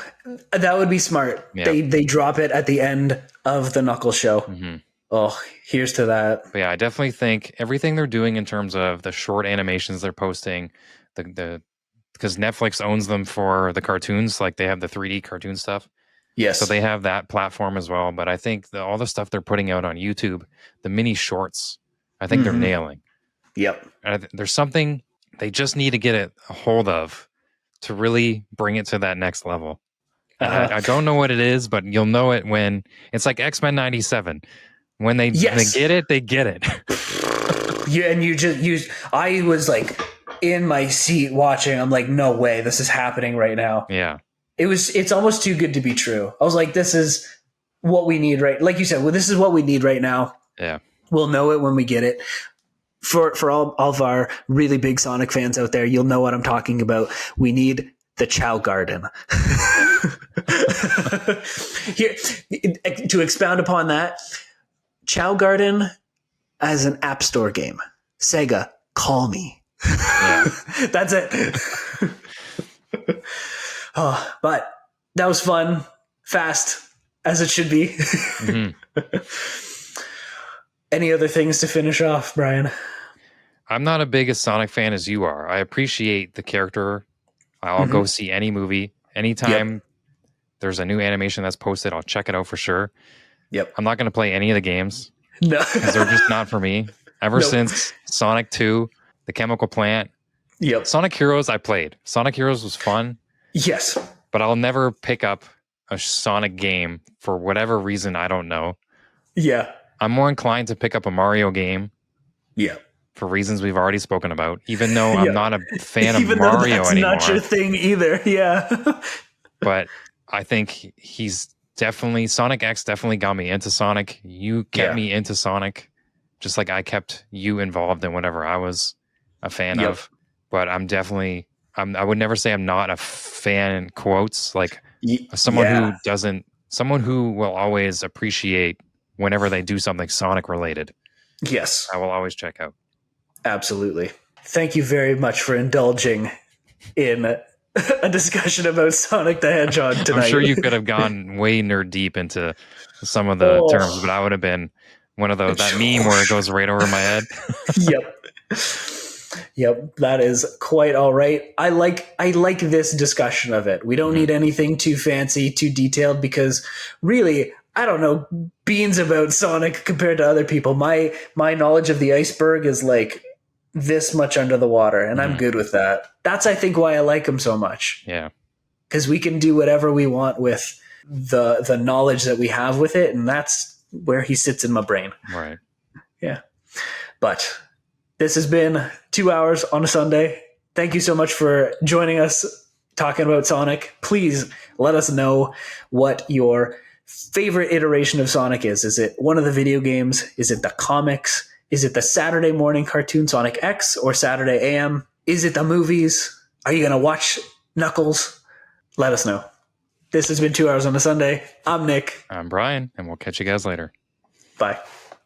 Speaker 1: That would be smart. Yeah. They drop it at the end of the Knuckles show. Mm-hmm. Oh, here's to that.
Speaker 2: But yeah, I definitely think everything they're doing in terms of the short animations they're posting, because Netflix owns them for the cartoons, like they have the 3D cartoon stuff.
Speaker 1: Yes.
Speaker 2: So they have that platform as well. But I think all the stuff they're putting out on YouTube, the mini shorts, I think they're nailing.
Speaker 1: Yep.
Speaker 2: There's something they just need to get a hold of to really bring it to that next level. I don't know what it is, but you'll know it when it's like X-Men 97. When they get it, they get it.
Speaker 1: Yeah, and I was like in my seat watching. I'm like, no way, this is happening right now.
Speaker 2: Yeah.
Speaker 1: It's almost too good to be true. I was like, this is what we need, right? Like you said, well, this is what we need right now.
Speaker 2: Yeah. We'll
Speaker 1: know it when we get it. For all of our really big Sonic fans out there, you'll know what I'm talking about. We need the Chow Garden. Here, to expound upon that, Chow Garden as an App Store game. Sega, call me. Yeah. That's it. Oh, but that was fun, fast, as it should be. Mm-hmm. Any other things to finish off, Brian?
Speaker 2: I'm not a big Sonic fan as you are. I appreciate the character. I'll go see any movie. Anytime there's a new animation that's posted, I'll check it out for sure.
Speaker 1: Yep.
Speaker 2: I'm not going to play any of the games.
Speaker 1: No.
Speaker 2: Because they're just not for me. Ever since Sonic 2, The Chemical Plant.
Speaker 1: Yep.
Speaker 2: Sonic Heroes, I played. Sonic Heroes was fun.
Speaker 1: Yes.
Speaker 2: But I'll never pick up a Sonic game for whatever reason, I don't know.
Speaker 1: Yeah.
Speaker 2: I'm more inclined to pick up a Mario game.
Speaker 1: Yeah.
Speaker 2: For reasons we've already spoken about, even though I'm not a fan of
Speaker 1: even
Speaker 2: Mario
Speaker 1: that's
Speaker 2: anymore.
Speaker 1: Not your thing either. Yeah.
Speaker 2: But I think Sonic X definitely got me into Sonic. You kept me into Sonic, just like I kept you involved in whatever I was a fan of. But I would never say I'm not a fan in quotes, like someone who will always appreciate whenever they do something Sonic related.
Speaker 1: Yes.
Speaker 2: I will always check out.
Speaker 1: Absolutely. Thank you very much for indulging in a discussion about Sonic the Hedgehog tonight.
Speaker 2: I'm sure you could have gone way nerd deep into some of the terms, but I would have been one of those, that meme where it goes right over my head.
Speaker 1: Yep. That is quite all right. I like this discussion of it. We don't need anything too fancy, too detailed, because really, I don't know beans about Sonic compared to other people. My knowledge of the iceberg is like this much under the water, and I'm good with that. That's, I think, why I like him so much.
Speaker 2: Yeah.
Speaker 1: Because we can do whatever we want with the knowledge that we have with it, and that's where he sits in my brain.
Speaker 2: Right.
Speaker 1: Yeah. But this has been 2 hours on a Sunday. Thank you so much for joining us talking about Sonic. Please let us know what your favorite iteration of Sonic is. Is it one of the video games? Is it the comics? Is it the Saturday morning cartoon Sonic X or Saturday AM? Is it the movies? Are you going to watch Knuckles? Let us know. This has been 2 hours on a Sunday. I'm Nick.
Speaker 2: I'm Brian, and we'll catch you guys later.
Speaker 1: Bye.